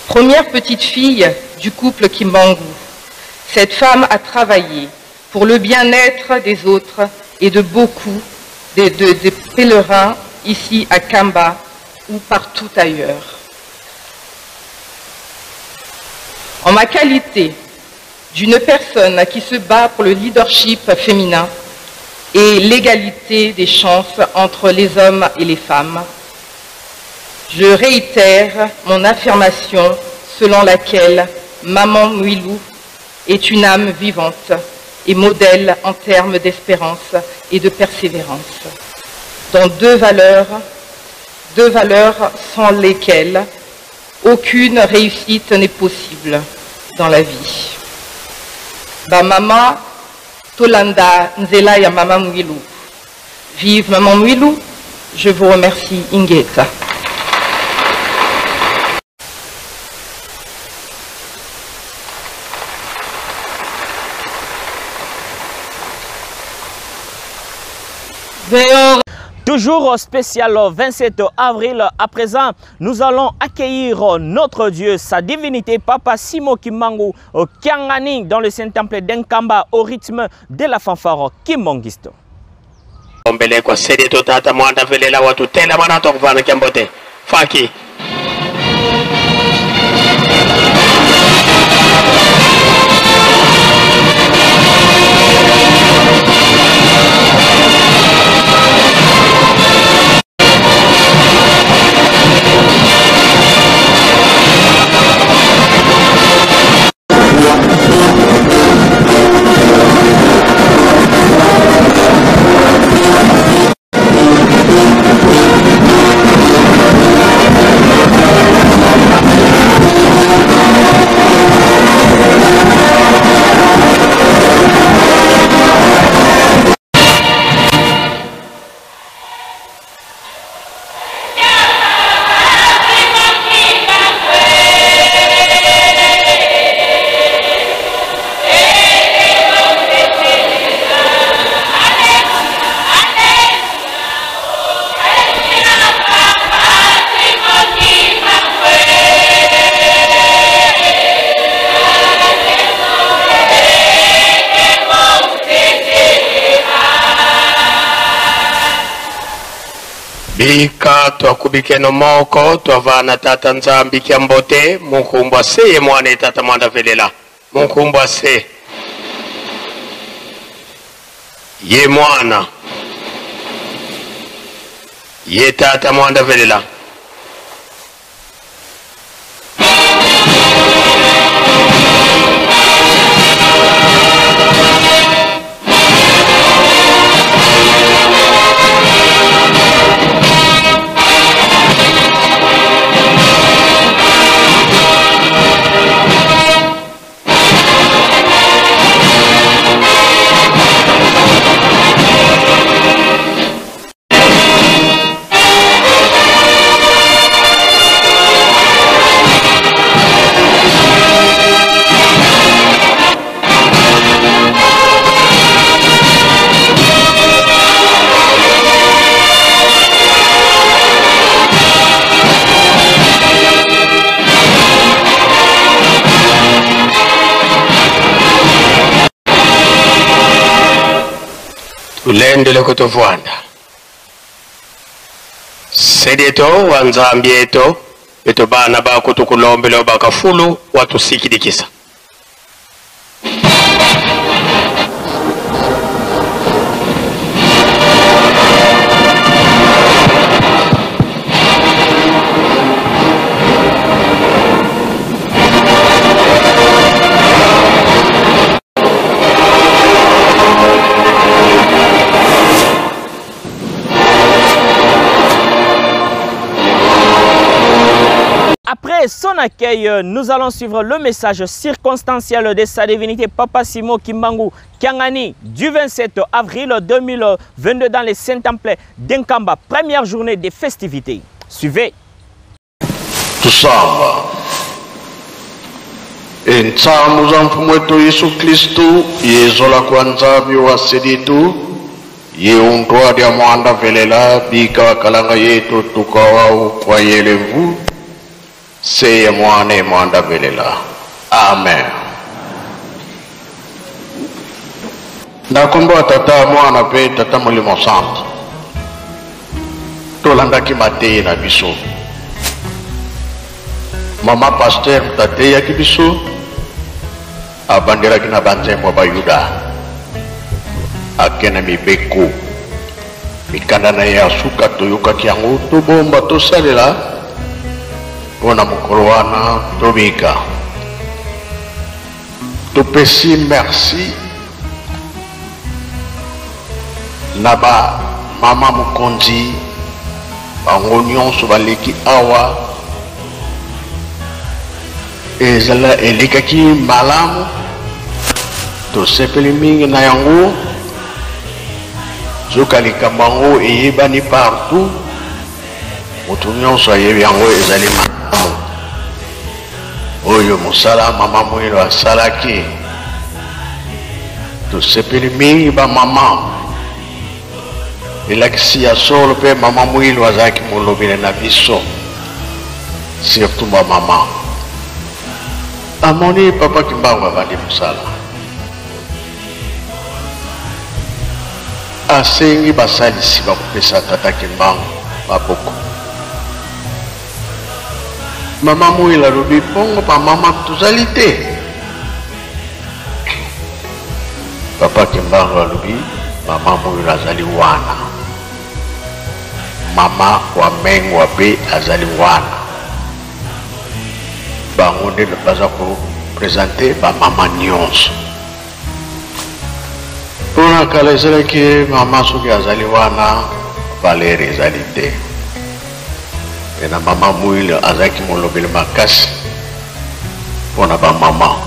première petite fille du couple Kimbangu. Cette femme a travaillé pour le bien-être des autres et de beaucoup des pèlerins ici à Kamba ou partout ailleurs. En ma qualité d'une personne qui se bat pour le leadership féminin et l'égalité des chances entre les hommes et les femmes, je réitère mon affirmation selon laquelle Maman Mwilou est une âme vivante et modèle en termes d'espérance et de persévérance, dans deux valeurs sans lesquelles aucune réussite n'est possible dans la vie. Ba Mama Tolanda Nzela ya Maman Mwilou. Vive Maman Mwilou, je vous remercie Ingeta. Toujours spécial 27 avril, à présent, nous allons accueillir notre Dieu, sa divinité, Papa Simon Kimbangu Kiangani, dans le Saint-Temple d'Nkamba, au rythme de la fanfare kimbanguiste. Ombele kwa sede to tata mwanda velela watu tela mana tokvana kiambote. Faki, Bika twakubike no moko twavana tata nzambi kya mbote munkumbwa se ye mwane tata mwanda velela munkumbwa se ye mwana ye tata mwanda velela ulendele kutovwanda sedeto wanzambi eto beto bana bako tukulombele bakafulu watusikidikisa Après son accueil, nous allons suivre le message circonstanciel de sa divinité Papa Simo Kimbangu Kiangani du 27 avril 2022 dans les Saint-Temple d'Enkamba, première journée des festivités. Suivez. Tusamba. Entsamu za mfumu wetu Yesu Kristo, yezola kwanza biwaseditu, yeundwa dia mwanda velela, bika wakalanga yetu tukawau kwa yelevu, seye mwane mwanda velela. Amen. Ndakomba tata mwana pe tata mulimo santo. Tolanda kimate na biso. Mama pasteur tate ya kibiso. Abandera kina banzemwa bayuda. Akena mibeko. Mikanda na ya suka toyoka kiangu to bomba to salela. Pona mukorowana tobika. Topesi merci. Naba mama mukonzi bango nyonso baleki awa ezala elekaki malamu tosepeli mingi na yango zoka likambo yango eyebani partout moto nyonso ayebi yango ezali malamu oyo mosala mama mwilo asalaki tosepeli mingi bamama elakisi ya solo pe mama mwilo azalaki molobele na biso surtout bamama amoni papa Kimbangu avandi mosala asengi basalisi bakopesa tata Kimbangu maboko Mama Mouila lobi pongo pa mama tozali te. Papa Kimbango lobi mama Mouila azali wana. Mama wa Mengwa be azali wana. Bango nde baza ko présenter ba mama nyonso. Pona kala ezalaki mama soki azali wana Valérie ezali te. Na mama Mouila azaki molobeli makasi pona ba mama.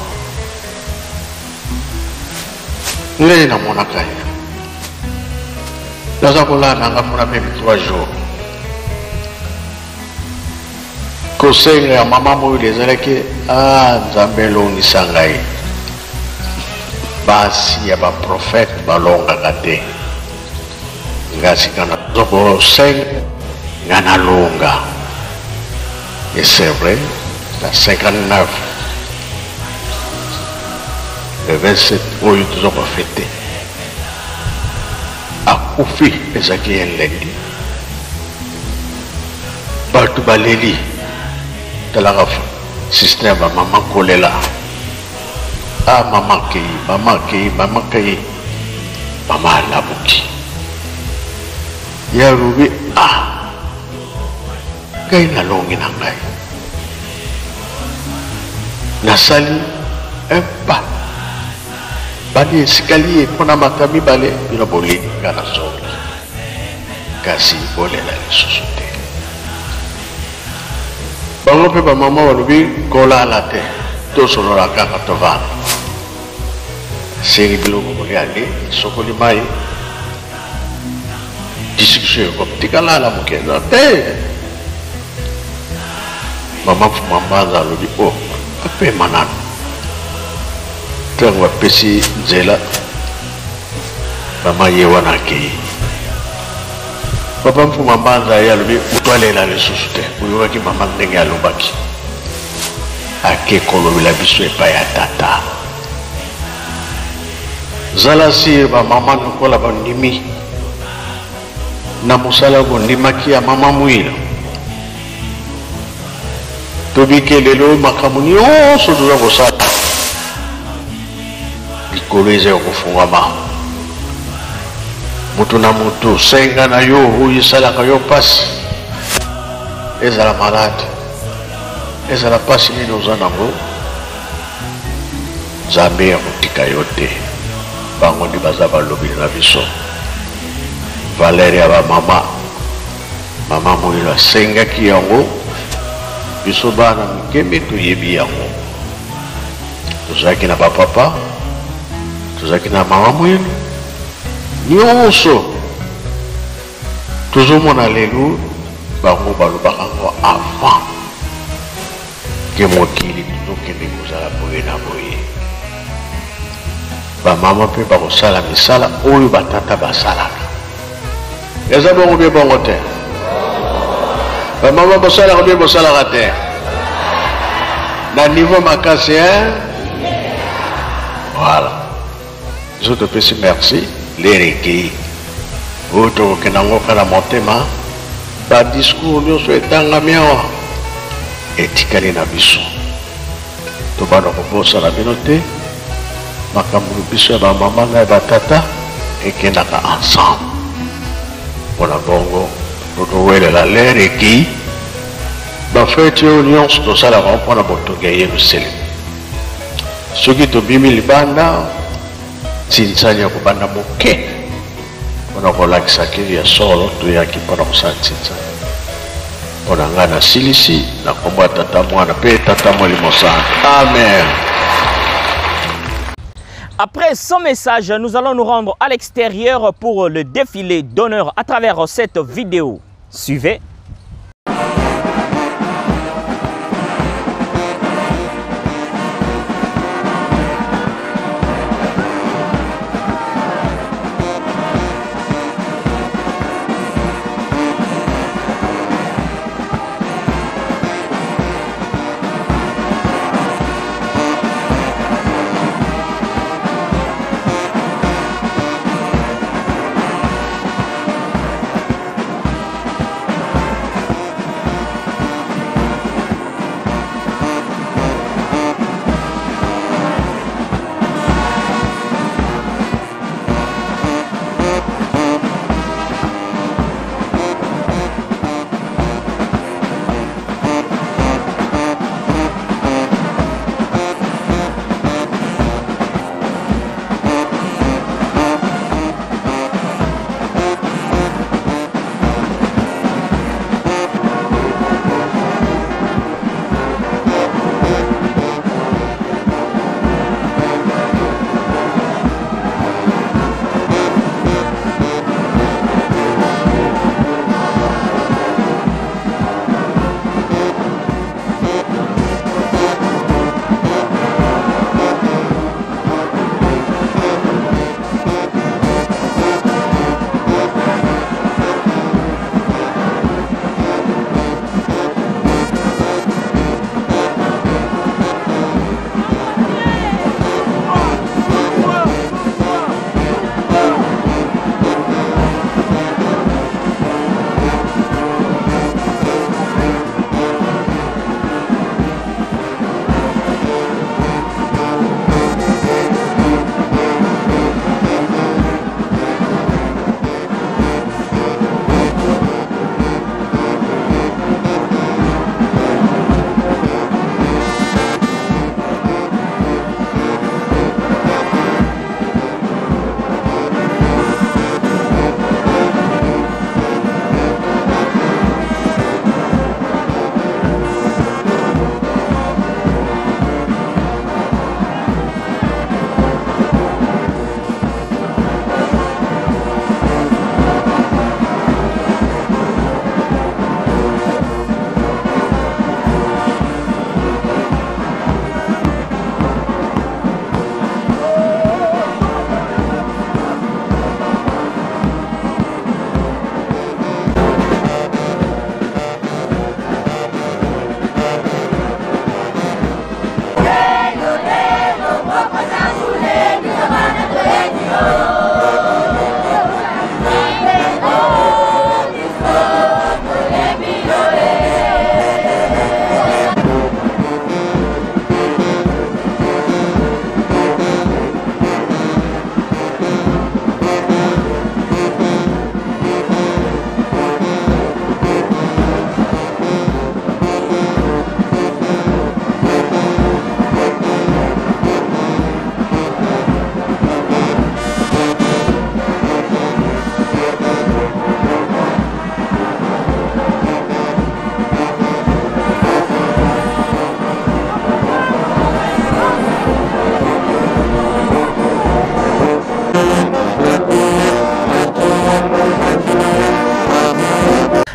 Ngai namonaka ye. Naza kolanda nga mpona meme 3 jours. Kosenga ya mama Mouila ezalaki Nzambe elongisa ngai. Basi ya baprofete balongaka te. Nga sika nazokosenga nga nalonga. Et c'est vrai, la 59, le 27, où il toujours pas fêté. À Koufi, les acquis en lundi. Baltou Baleli, de la système à maman Kolela. Ah, maman Kei, maman Kei, maman Kei, maman Labouki. Yaroubi, Ngai na longi na ngai. Nasali un pas. Bali escalier pona makami bale bino bolini kana soki. Kasi bolela lisusu te. Bango pe ba mama walobi kolala te. Tosolola kaka tovana. Seri biloko boliani sokoli mai. Discussion ko tikalala mukena te. Mama Fumambanza lobi ape manano tango apesi nzela mama ye wana akei. Papa Fumambanza ye alobi utwalela lisusu te oyokaki mama ndenge alobaki ake kolobela biso epai ya tata. Zala si bamama lokola bandimi na mosala bondimaki ya mama Mouila. Tobike lelo makambo nyonso toza kosala likolo eza ya kofungwama. Moto na moto senga na yo oyo esalaka yo pasi ezala malade ezala pasi nini oza nango Nzambe ya kotika yo te. Bango nde baza balobeli na biso. Valérie ya bamama mama Mouila asengaki yango biso bana mikembe toyebi yango. Tozalaki na bapapa, tozalaki na mama Mouila nyonso tozomona lelo bango balobaka ngo avant ke mokili tozokende kozala boye na boye. Bamama mpe bakosala misala oyo batata basalaka. Eza bongo bie bongo te. Bamama bosalaka bie bosalaka te. Na niveau makasi voilà. Je te pèse merci. Les recueillis. Vous te reconnaissez que la motema. Ba discours nous souhaitons miawa. Etikali na biso. To bana ko bosa la binote. Makambu biso ba mama na ba tata ekendaka ensemble. Bona bongo to wele la les recueillis. Ba fête union to sala ko pona botogaye musele. Soki to bimi libanda Tinzania kubanda moke ona kolakisa kiri ya solo tuyaki pona kusala Tinzania ona ngana silisi na komba tata mwana pe tata molimo sana. Amen. Après ce message, nous allons nous rendre à l'extérieur pour le défilé d'honneur à travers cette vidéo. Suivez.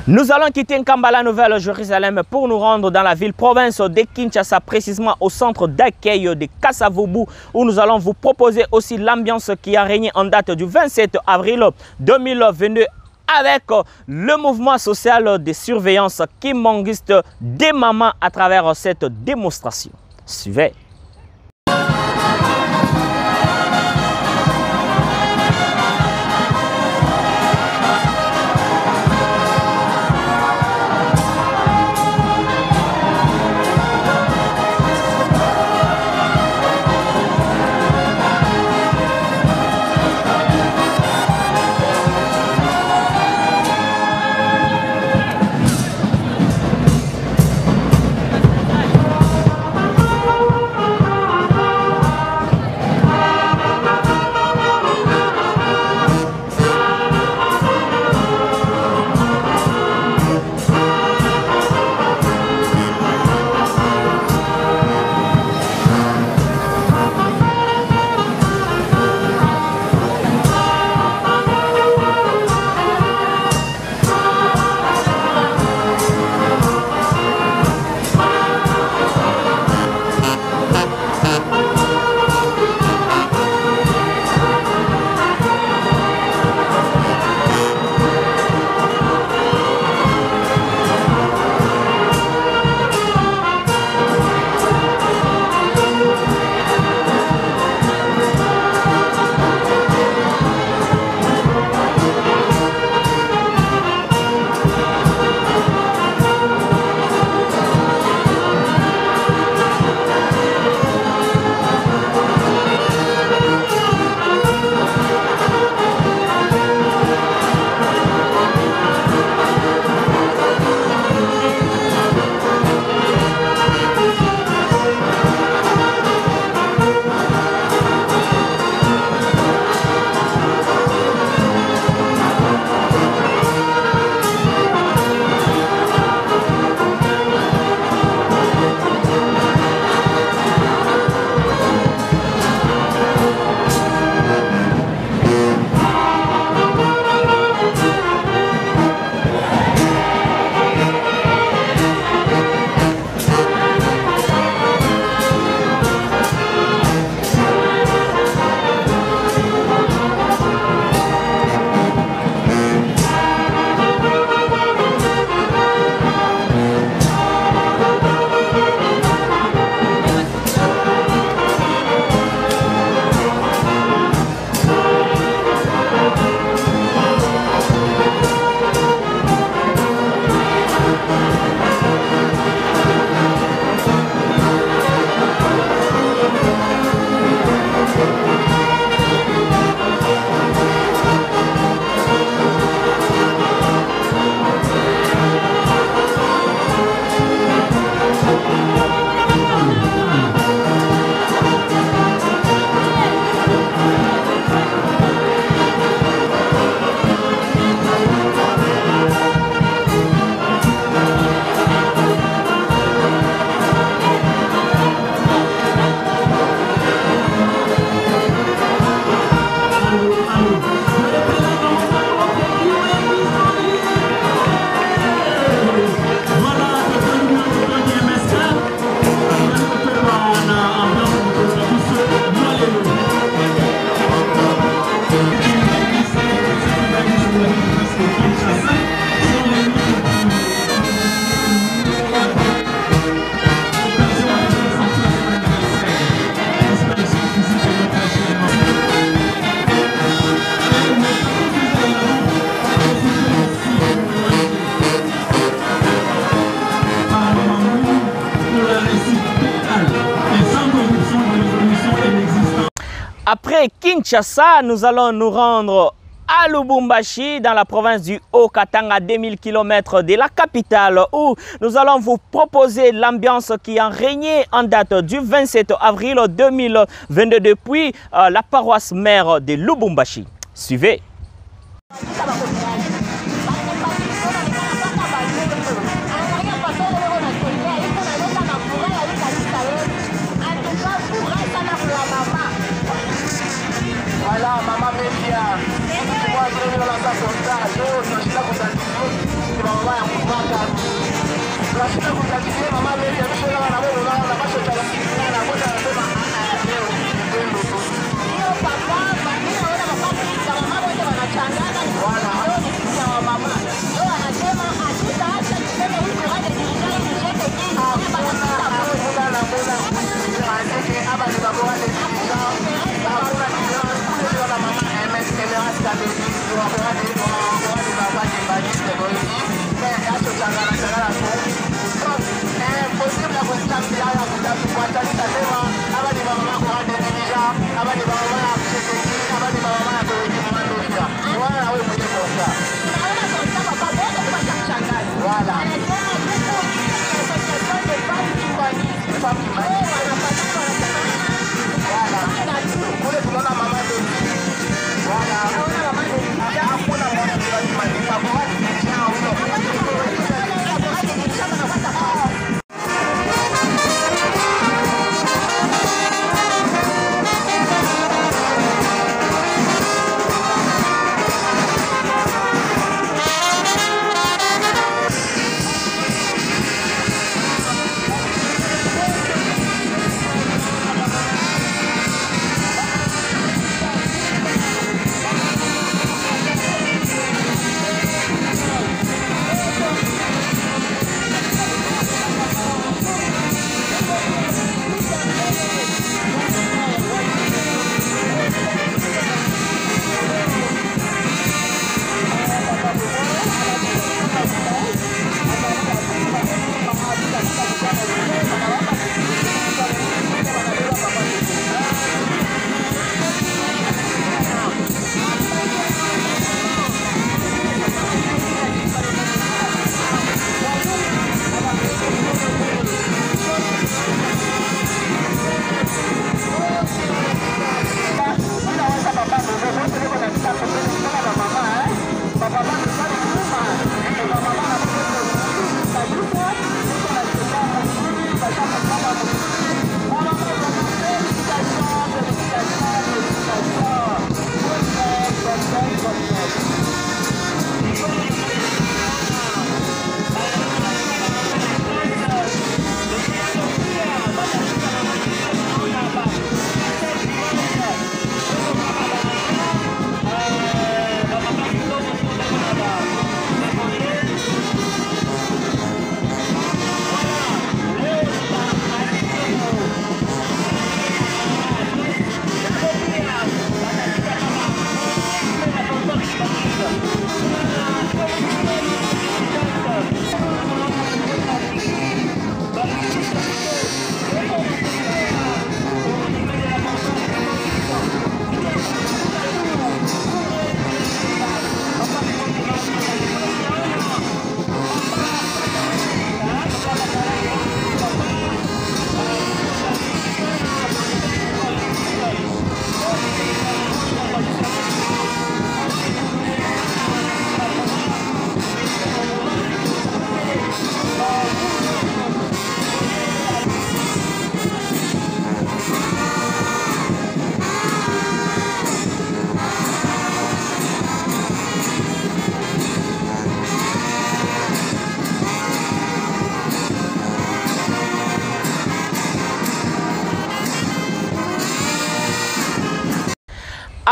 Nous allons quitter Nkamba, Nouvelle-Jérusalem, pour nous rendre dans la ville-province de Kinshasa, précisément au centre d'accueil de Kasavubu, où nous allons vous proposer aussi l'ambiance qui a régné en date du 27 avril 2022 avec le mouvement social de surveillance Kimbangiste des mamans à travers cette démonstration. Suivez. Après Kinshasa, nous allons nous rendre à Lubumbashi, dans la province du Haut-Katanga, à 2000 km de la capitale, où nous allons vous proposer l'ambiance qui a régné en date du 27 avril 2022 depuis la paroisse mère de Lubumbashi. Suivez. Voilà, maman Média. Moi, je vais lancer son stage. Je suis là pour t'indiquer.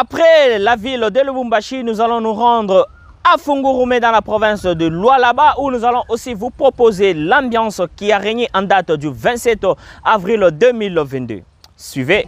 Après la ville de Lubumbashi, nous allons nous rendre à Fungurume dans la province de Lualaba où nous allons aussi vous proposer l'ambiance qui a régné en date du 27 avril 2022. Suivez.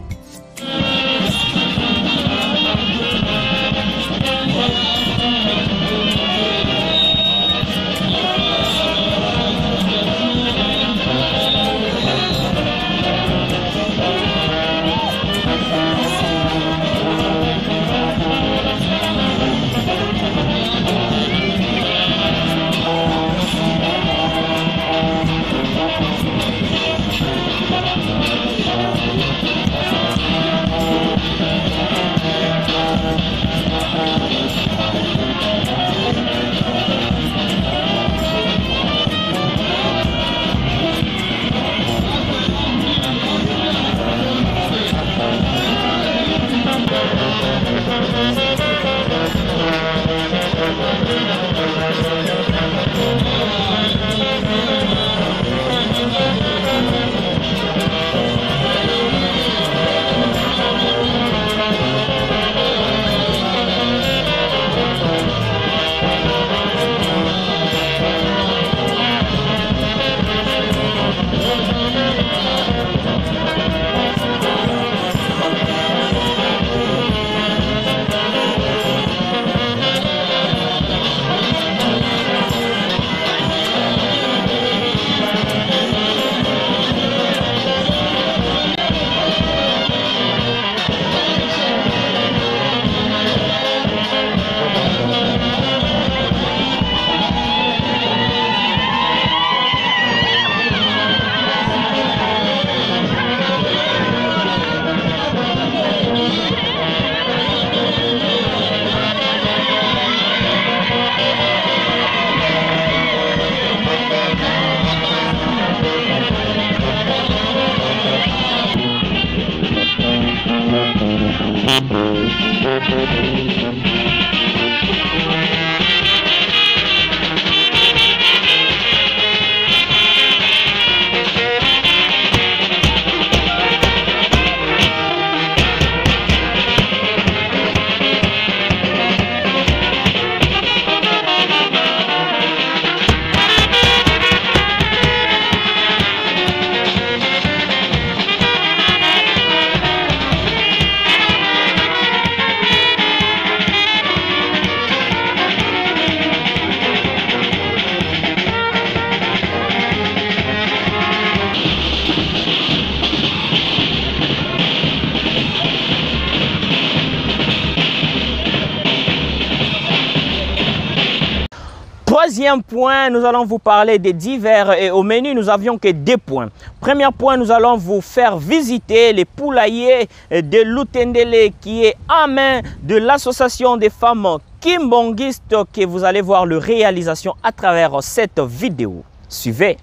Troisième point, nous allons vous parler des divers et au menu, nous avions que 2 points. Premier point, nous allons vous faire visiter les poulaillers de Lutendele qui est en main de l'association des femmes kimbongistes que vous allez voir la réalisation à travers cette vidéo. Suivez.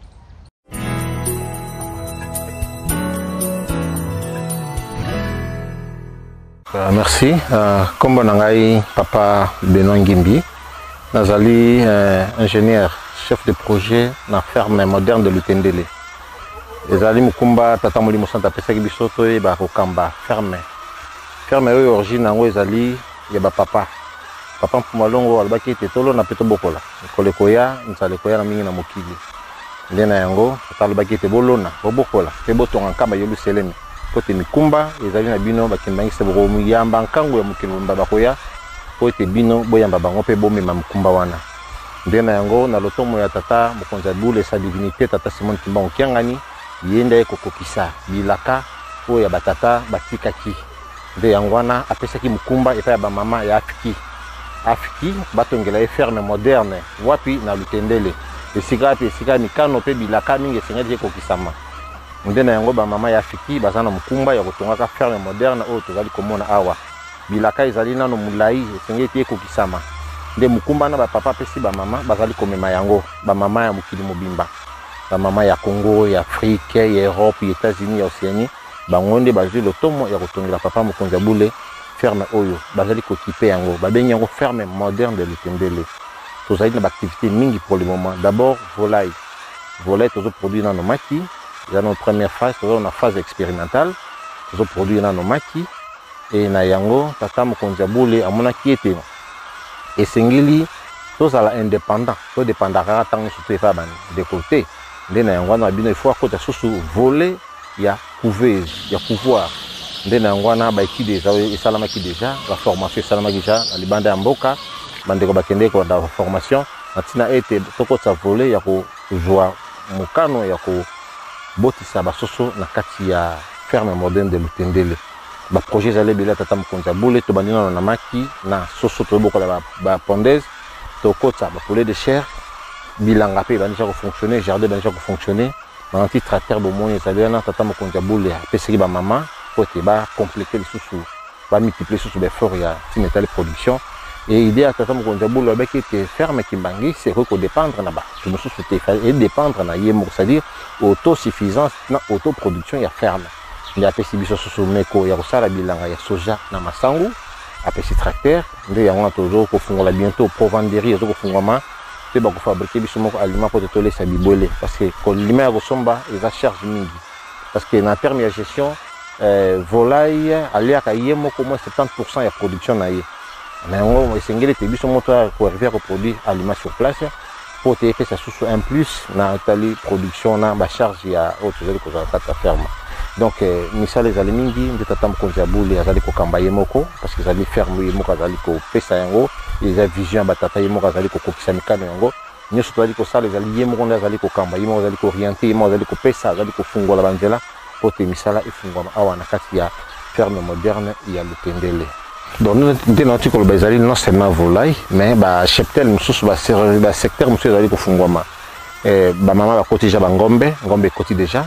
Merci. Comme Nangai, Papa Benoît Ngimbi. Nazali ingénieur, chef de projet dans la ferme moderne de Lutendele. Nazali Mukumba Tata Molimo Santa Pesaki Bisoto et Barokamba, ferme. Ferme est origine en Wezali, il y a papa. Papa Pumalongo, Albaki Tetolo, na Peto Bokola. Kolekoya, Nsalekoya na Mingi na Mokili. Ndena yango, Tata Albaki Tebolona, Bobokola, Teboto en Kamba Yolu Seleme. Kote Mikumba, Ezali na Bino, Bakimbangi Seboro Muyamba, Nkango ya Mukilumba Bakoya. Kote bino boyamba bango pe bomema mukumba wana ndena yango na lotomo ya tata mokonza bule sa divinité tata Simon Kimba Okiangani yenda ekokokisa bilaka oya batata batikaki nde yango wana apesaki mukumba epa ya ba mama ya afiki batongela ferme moderne wapi na Lutendele esika mikano pe bilaka mingi esengeli ekokisama ndena yango ba mama ya afiki bazana mukumba ya kotongaka ferme moderne oyo tozali komona awa bilaka ezali nano mulai esengeli ekokisama nde mukumba na ba papa pesi ba mama bazali komema yango ba mama ya mokili mobimba ba mama ya Congo ya Afrique ya Europe ya États-Unis ya Océanie bango nde bazwi lotomo ya kotongela papa mokonzi bule ferme oyo bazali kokipe yango babengi yango ferme moderne de Lutendele tozali na activité mingi pour le moment. D'abord volaille tozo produit nano maki ya notre première phase tozo na phase expérimentale tozo produit nano maki et na yango tata mokonzi ya bule amonaki ete esengeli tozala indépendant to dépendaka ntango surtout epa bandeko te nde na yango wana babino ifo akota susu volet ya couveuse ya pouvoir nde na yango wana baétude esalamaki déjà baformation esalamaki déjà na libanda ya mboka bandeko bakendeki koda formation na ntina ete tokotisa volet ya kozwa mokano ya kobotisa basoso na kati ya ferme moderne de Lutendele. Ba projet ezali ebele tata mokonzi ya bule tobandi nano na maki na soso tobokola bapondaise tokotisa bapoulet de chair bilanga mpe ebandisa kofonctionne jardin ebandisa kofonctionne na antitracteur bomoni ezali wana tata mokonzi ya bule apesaki bamama po ete bacomplete lisusu bamultiplie lisusu baeffort ya ntina etali production et idée à tata mokonzi ya bule abaki ete ferme kimbangi sekoki kodépendre na bato mosusu te edépendre na ye moko c'est-à-dire autosuffisance na autoproduction ya ferme nde apesi biso susu meko ya kosala bilanga ya soja na masangu apesi tracteur nde yango wana tozo kofungola bientôt provendierie ezo kofungwama mpe bakofabrike biso moko aliment mpo te tolesa bibwele parce que kolima ya kosomba eza charge mingi parce que na terme ya gestion volaille aliaka ye moko moins 70% ya production na ye na yango esengeli ete biso moto akoarrive ya koproduire aliment sur place mpo te epesa susu un plus na etali production na bacharge ya oyo tozali kozala kati ya ferme. Donc misala ezali mingi nde tata mokonzi ya bule azali kokamba ye moko parce que ezali ferme ye moko azali kopesa yango eza vision ya batata ye moko azali kokokisa mikano yango nyonso tozali kosala ezali ye moko nde azali kokamba ye moko azali kooriente ye moko azali kopesa azali kofungola banzela mpo te misala efungwama awa na kati ya ferme moderne ya Lutendele. Donc nde nauti koloba ezali non seulement volaille mais bacheptel mosusu basecteur mosusu ezali kofungwama bamama bakoti deja bangombe ngombe ekoti deja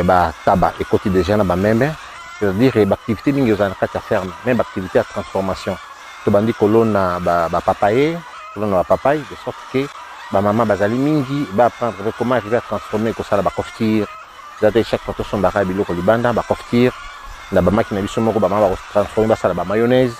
bataba ekoti déjà na bameme c'est-à-dire baactivité mingi ezala na kati ya ferme même baactivité ya transformation tobandi kolona bapapaye kolona bapapaye de sorte que bamama bazali mingi baapprendre comment arriver à transformer kosala bacofture eza te chaque fois tosombaka biloko libanda bacofture na bamaki na biso moko bamama bakotransforme basala bamayonnaise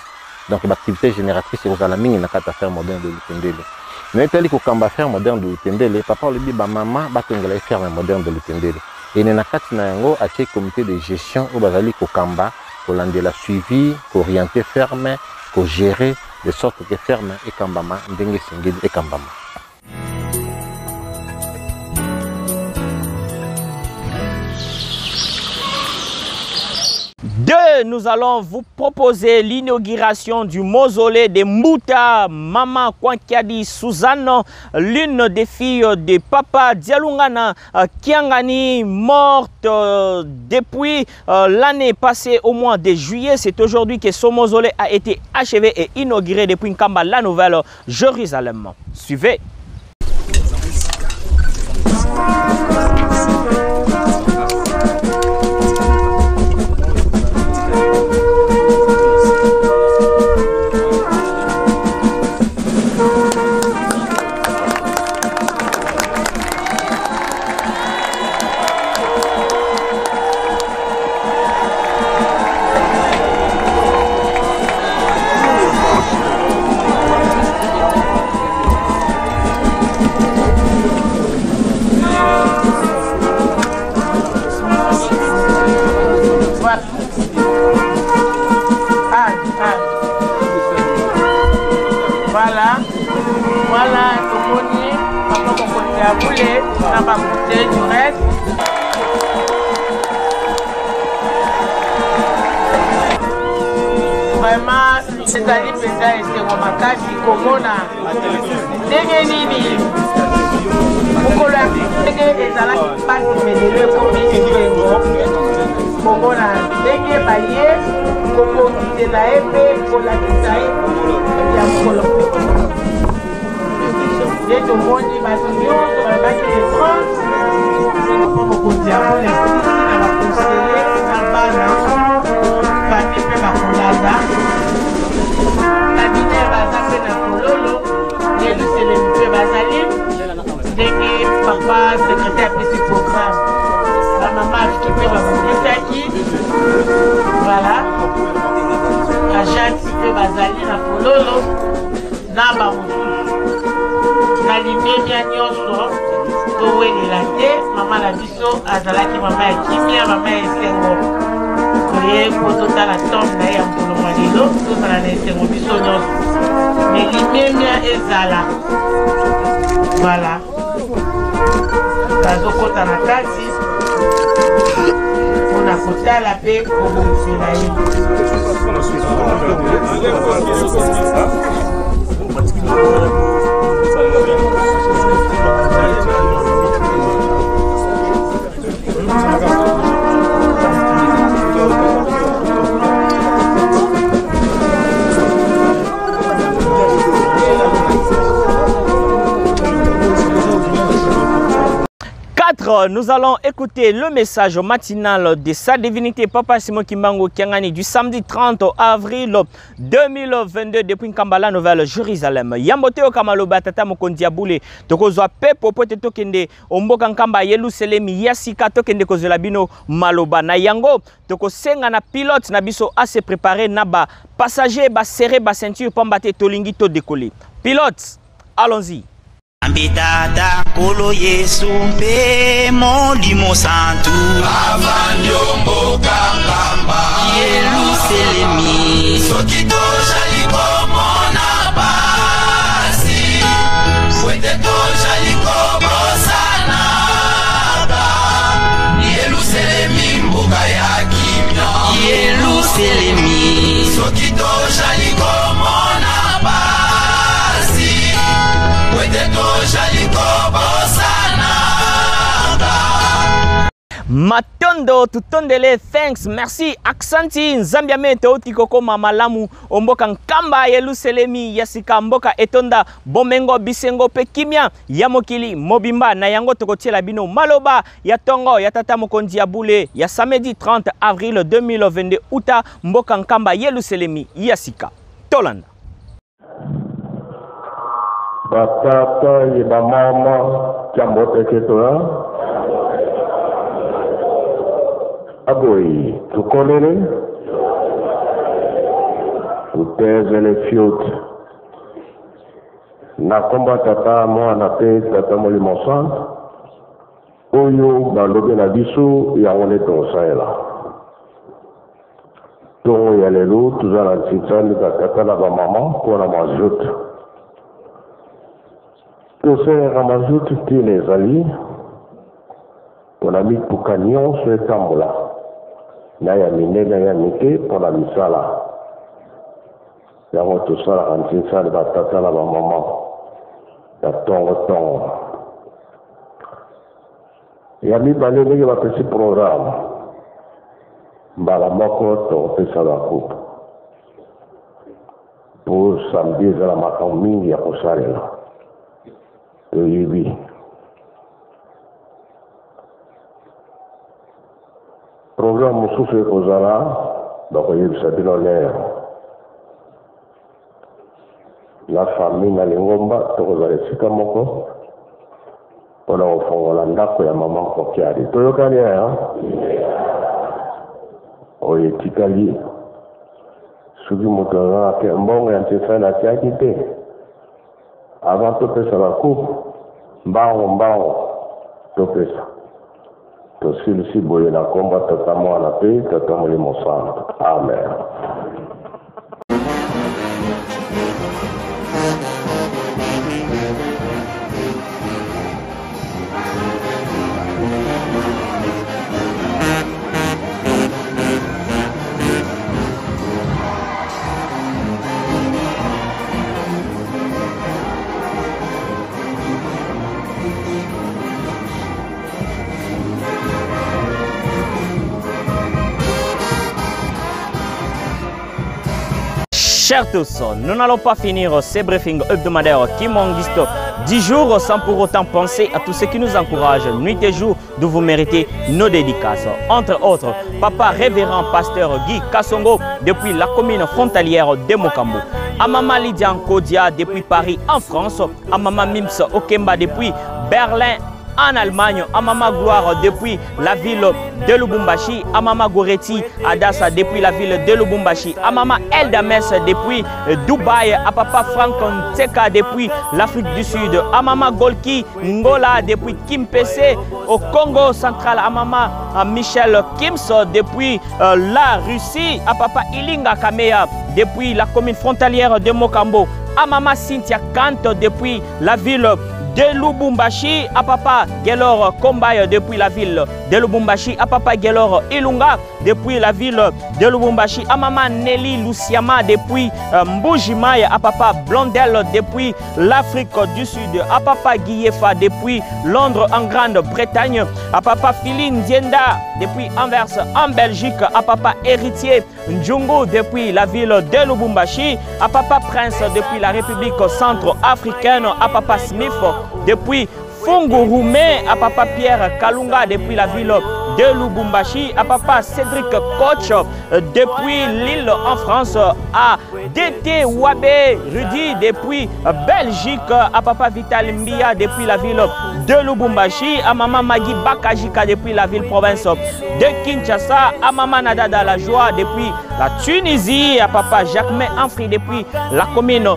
donc baactivité génératrice ekozala mingi na kati ya ferme moderne de Lutendele na etali kokamba ferme moderne de Lutendele papa olobi bamama batongela ye ferme moderne de Lutendele et na kati na yango atie comité de gestion oyo bazali kokamba kolandela suivi koorienter ferme kogérer de sorte que ferme ekambama ndenge esengeli ekambama. Nous allons vous proposer l'inauguration du mausolée de Mbuta Mama Kwankiadi Suzanne, l'une des filles de Papa Dialungana Kiangani, morte depuis l'année passée au mois de juillet. C'est aujourd'hui que son mausolée a été achevé et inauguré depuis Nkamba, la Nouvelle Jérusalem. Suivez. Voilà, tomoni, papa mokonzi ya bule, na bouteille du reste. Vraiment, ezali mpenza esengo makasi komona ndenge nini mokolo ya ndenge ezalaki mpasi melelo ekomi esengo komona ndenge baye kokokisela ye mpe kolakisa ye ya mokolo nde tomoni bato nyonso babaki étrange mpo mokonzi ya bule na bakonseye na bana bani mpe bakolanda kabine baza mpe na kololo yeluselemi mpe bazali ndenge papa secrétaire apesi programme bamama afiki mpe babongisaki voilà agenti mpe bazali na kololo na bamosusu na limemia nyonso towelela te mama na biso azalaki mama ya kimia mama ya esengo toye kozotala tombe na ye ya mokolo mwa lelo tozala na esengo biso nyonso me limemia ezala voilà bazokota na kati mpona kotala mpe kobongisela ye. 4, nous allons écouter le message matinal de sa divinité Papa Simon Kimbangu Kiangani du samedi 30 avril 2022 depuis Nkambala Nouvelle Jérusalem. Yambote Okamaloba Tata Mokondia Boule tokozwa pepo pote tokende omboka Nkamba Yerusalemi Yasika tokende kozela bino maloba na yango tokosenga na pilote na biso à se préparer na ba passager ba serrer ba ceinture pambate tolingi to décoller. Pilote, allons-y. Ambitata kolo Yesu mpe molimo santu Avandiombo kangamba Yerusalemi Sokito jaliko mona basi Sweteto jaliko bosanaga Yerusalemi mbuga ya kimya Yerusalemi Sokito jaliko mona basi Matondo tutondele, thanks, merci, aksanti, nzambiame teotikoko mamalamu, omboka Nkamba Yerusalemi Yasika mboka etonda bomengo bisengo pe kimia ya mokili mobimba na yango tokotiela bino maloba ya tongo ya tata mokonzi ya bule ya samedi 30 avril 2022 uta mboka Nkamba Yerusalemi Yasika Tolanda. Batata ye bamama kiambote ketoa Aboyi tukolele uteze le fiot na komba tata mwana pe tata molimo santo oyo balobe na biso yango nde tokosalela ntongo ya lelo toza na ntitani batata na bamama mpona mazote tosalaka mazote te ezali mpona mituka nyonso etambola na ya minene ya mike mpona misala yango tosalaka ntinsali batata na bamama ya tongo ya mibale ndenge bapesi programe mbala moko tokopesa bakupe mpo samedi ezala makambo mingi ya kosalela toyebi programme mosusu ekozala bakoyebisa bino lere na famille na lingomba tokozala esika moko mpona kofongola ndako ya mama kokiari toyokani ya oyo etikali soki moto azalake mbongo ya ntesali atiaki te avant topesa bakupe mbango topesa tosilisi boye na komba tata mwana pe tata molimo santo amen. Chers tous, nous n'allons pas finir ces briefings hebdomadaires qui manquent 10 jours sans pour autant penser à tous ceux qui nous encouragent nuit et jour de vous mériter nos dédicaces. Entre autres, Papa Révérend Pasteur Guy Kassongo depuis la commune frontalière de Mokambo. À Maman Lydia Kodia depuis Paris en France. À Maman Mims Okemba depuis Berlin en Allemagne, à Maman Gloire depuis la ville de Lubumbashi, à Maman Goretti Adassa depuis la ville de Lubumbashi, à Maman Eldames depuis Dubaï, à Papa Frank Nteka depuis l'Afrique du Sud, à Maman Golki Ngola depuis Kimpese au Congo central, à Maman Michel Kims depuis la Russie, à Papa Ilinga Kameya depuis la commune frontalière de Mokambo, à Maman Cynthia Kant depuis la ville de Lubumbashi, à Papa Gelor Kombaye depuis la ville de Lubumbashi, à Papa Gelor Ilunga depuis la ville de Lubumbashi, à Maman Nelly Luciama depuis Mbujimai, à Papa Blondel depuis l'Afrique du Sud, à Papa Guillefa depuis Londres en Grande-Bretagne, à Papa Philin Dienda depuis Anvers en Belgique, à Papa Héritier Njungu depuis la ville de Lubumbashi, à Papa Prince depuis la République centrafricaine, à Papa Smith depuis Fungurume, à Papa Pierre Kalunga depuis la ville de Lubumbashi, à Papa Cédric Koch depuis Lille en France, à DT Wabe Rudy depuis Belgique, à Papa Vital Mbia depuis la ville de Lubumbashi, à Maman Magui Bakajika depuis la ville province de Kinshasa, à Maman Nadada La Joie depuis la Tunisie, à Papa Jacquemin Anfri depuis la commune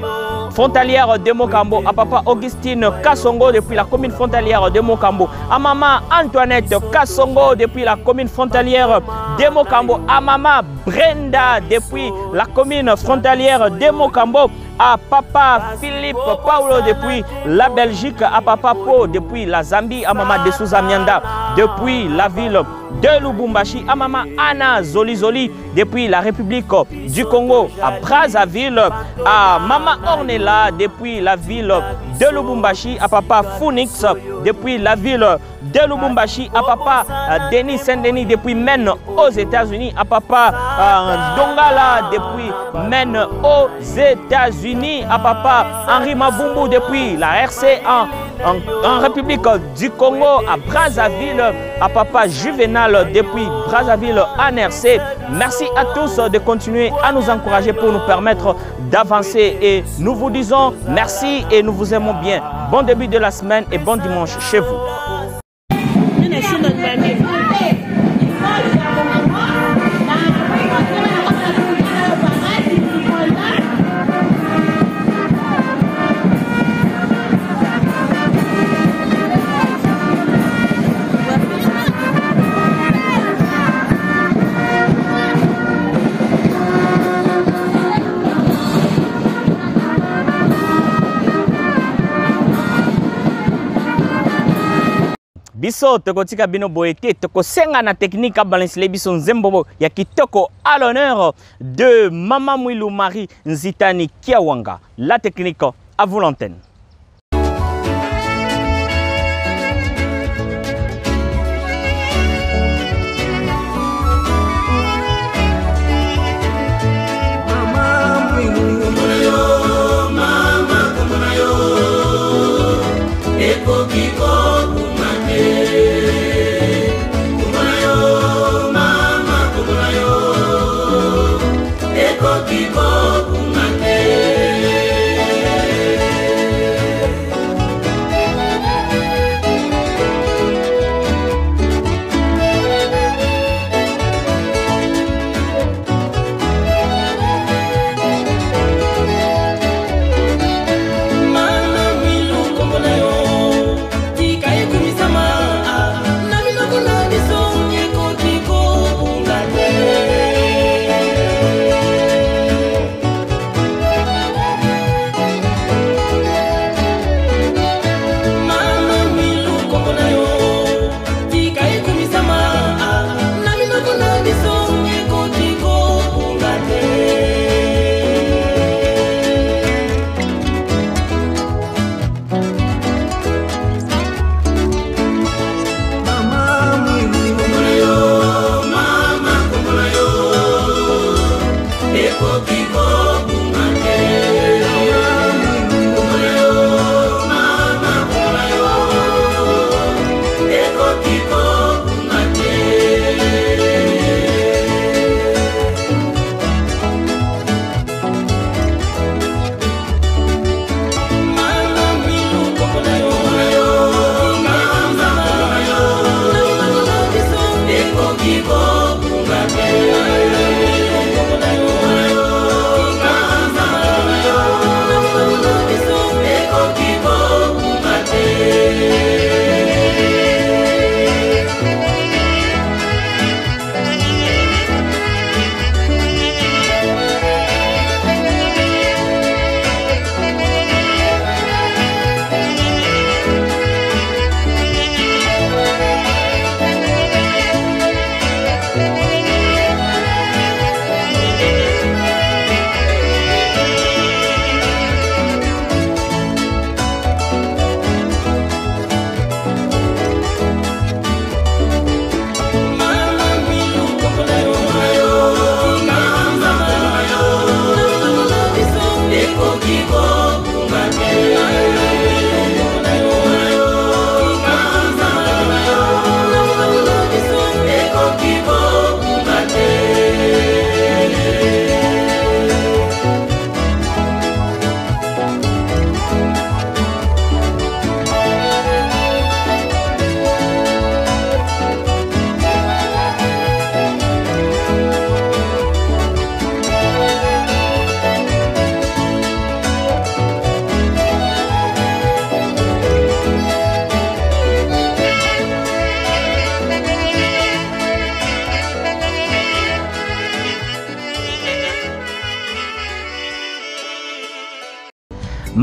frontalière de Mokambo, à Papa Augustine Kassongo depuis la commune frontalière de Mokambo, à Maman Antoinette Kassongo depuis la commune frontalière de Mokambo, à Maman Brenda depuis la commune frontalière de Mokambo, à Papa Philippe Paulo depuis la Belgique, à Papa Po depuis la Zambie, à Maman Desouza Mianda depuis la ville de Lubumbashi, à Maman Anna Zoli depuis la République du Congo, à Brazzaville, à Maman Ornella depuis la ville de Lubumbashi, à Papa Phoenix depuis la ville de Lubumbashi, à Papa Denis Saint-Denis depuis Maine aux États-Unis, à Papa Dongala depuis Maine aux États-Unis, à Papa Henri Mabumbu depuis la RC en République du Congo, à Brazzaville, à Papa Juvenal depuis Brazzaville en RC. Merci à tous de continuer à nous encourager pour nous permettre d'avancer et nous vous disons merci et nous vous aimons bien. Bon début de la semaine et bon dimanche chez vous. Biso tokotika bino boete tokosenga na technique balancele biso nzembo ya kitoko à l'honneur de Maman Mwilou Marie Nzitani Kiawanga. La technique à vous l'antenne.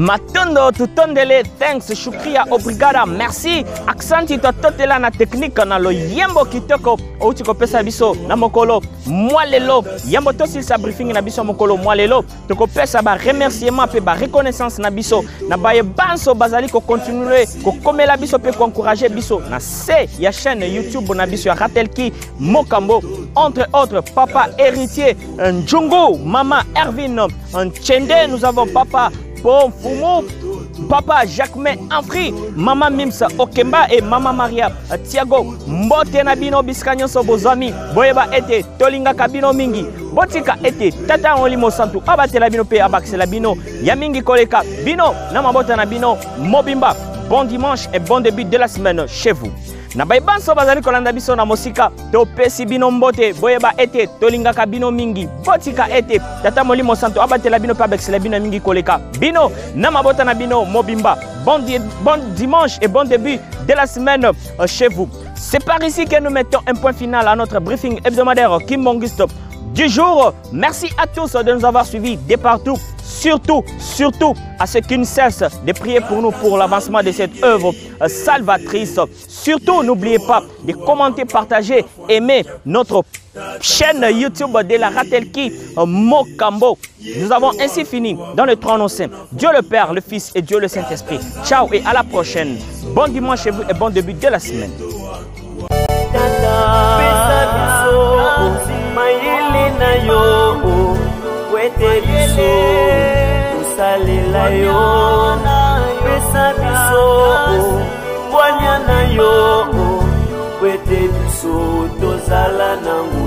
Matondo tutondele, thanks, shukria, obrigada, merci. Aksanti totela na technique na lo yembo kitoko outiko pesa biso na mokolo mwalelo. Yembo tosi sa briefing na biso mokolo mwalelo. Toko pesa ba remerciement pe ba reconnaissance na biso na baye banso bazali ko continuer ko komela biso pe ko encourager biso na se ya chaîne YouTube na biso ya Ratelki Mokambo, entre autres papa héritier Njungu, maman Ervin Nchende, nous avons papa Bon Fumu, papa Jacquemin Anfri, maman Mimsa Okemba et maman Maria Tiago. Mbote na bino biskanyo so bozami, boyeba ete tolinga kabino mingi, botika ete tata olimo santu, abatela bino pe abaksela bino, ya mingi koleka bino, na mabota na bino mobimba. Bon dimanche et bon début de la semaine chez vous. Na baibanso bazali kolanda biso na mosika to pesi bino mbote boyeba ete tolingaka bino mingi botika ete tata molimo santo abatela bino pa bexela bino mingi koleka bino na mabota na bino mobimba. Bon dimanche et bon début de la semaine chez vous. C'est par ici que nous mettons un point final à notre briefing hebdomadaire Kim Monguisto du jour. Merci à tous de nous avoir suivis de partout. Surtout à ceux qui ne cessent de prier pour nous pour l'avancement de cette œuvre salvatrice. Surtout, n'oubliez pas de commenter, partager, aimer notre chaîne YouTube de la Ratelki Mokambo. Nous avons ainsi fini dans le trône saint. Dieu le Père, le Fils et Dieu le Saint-Esprit. Ciao et à la prochaine. Bon dimanche chez vous et bon début de la semaine. Kwete biso usalela yo pesa biso bwanya na yo kwete biso tozala nangu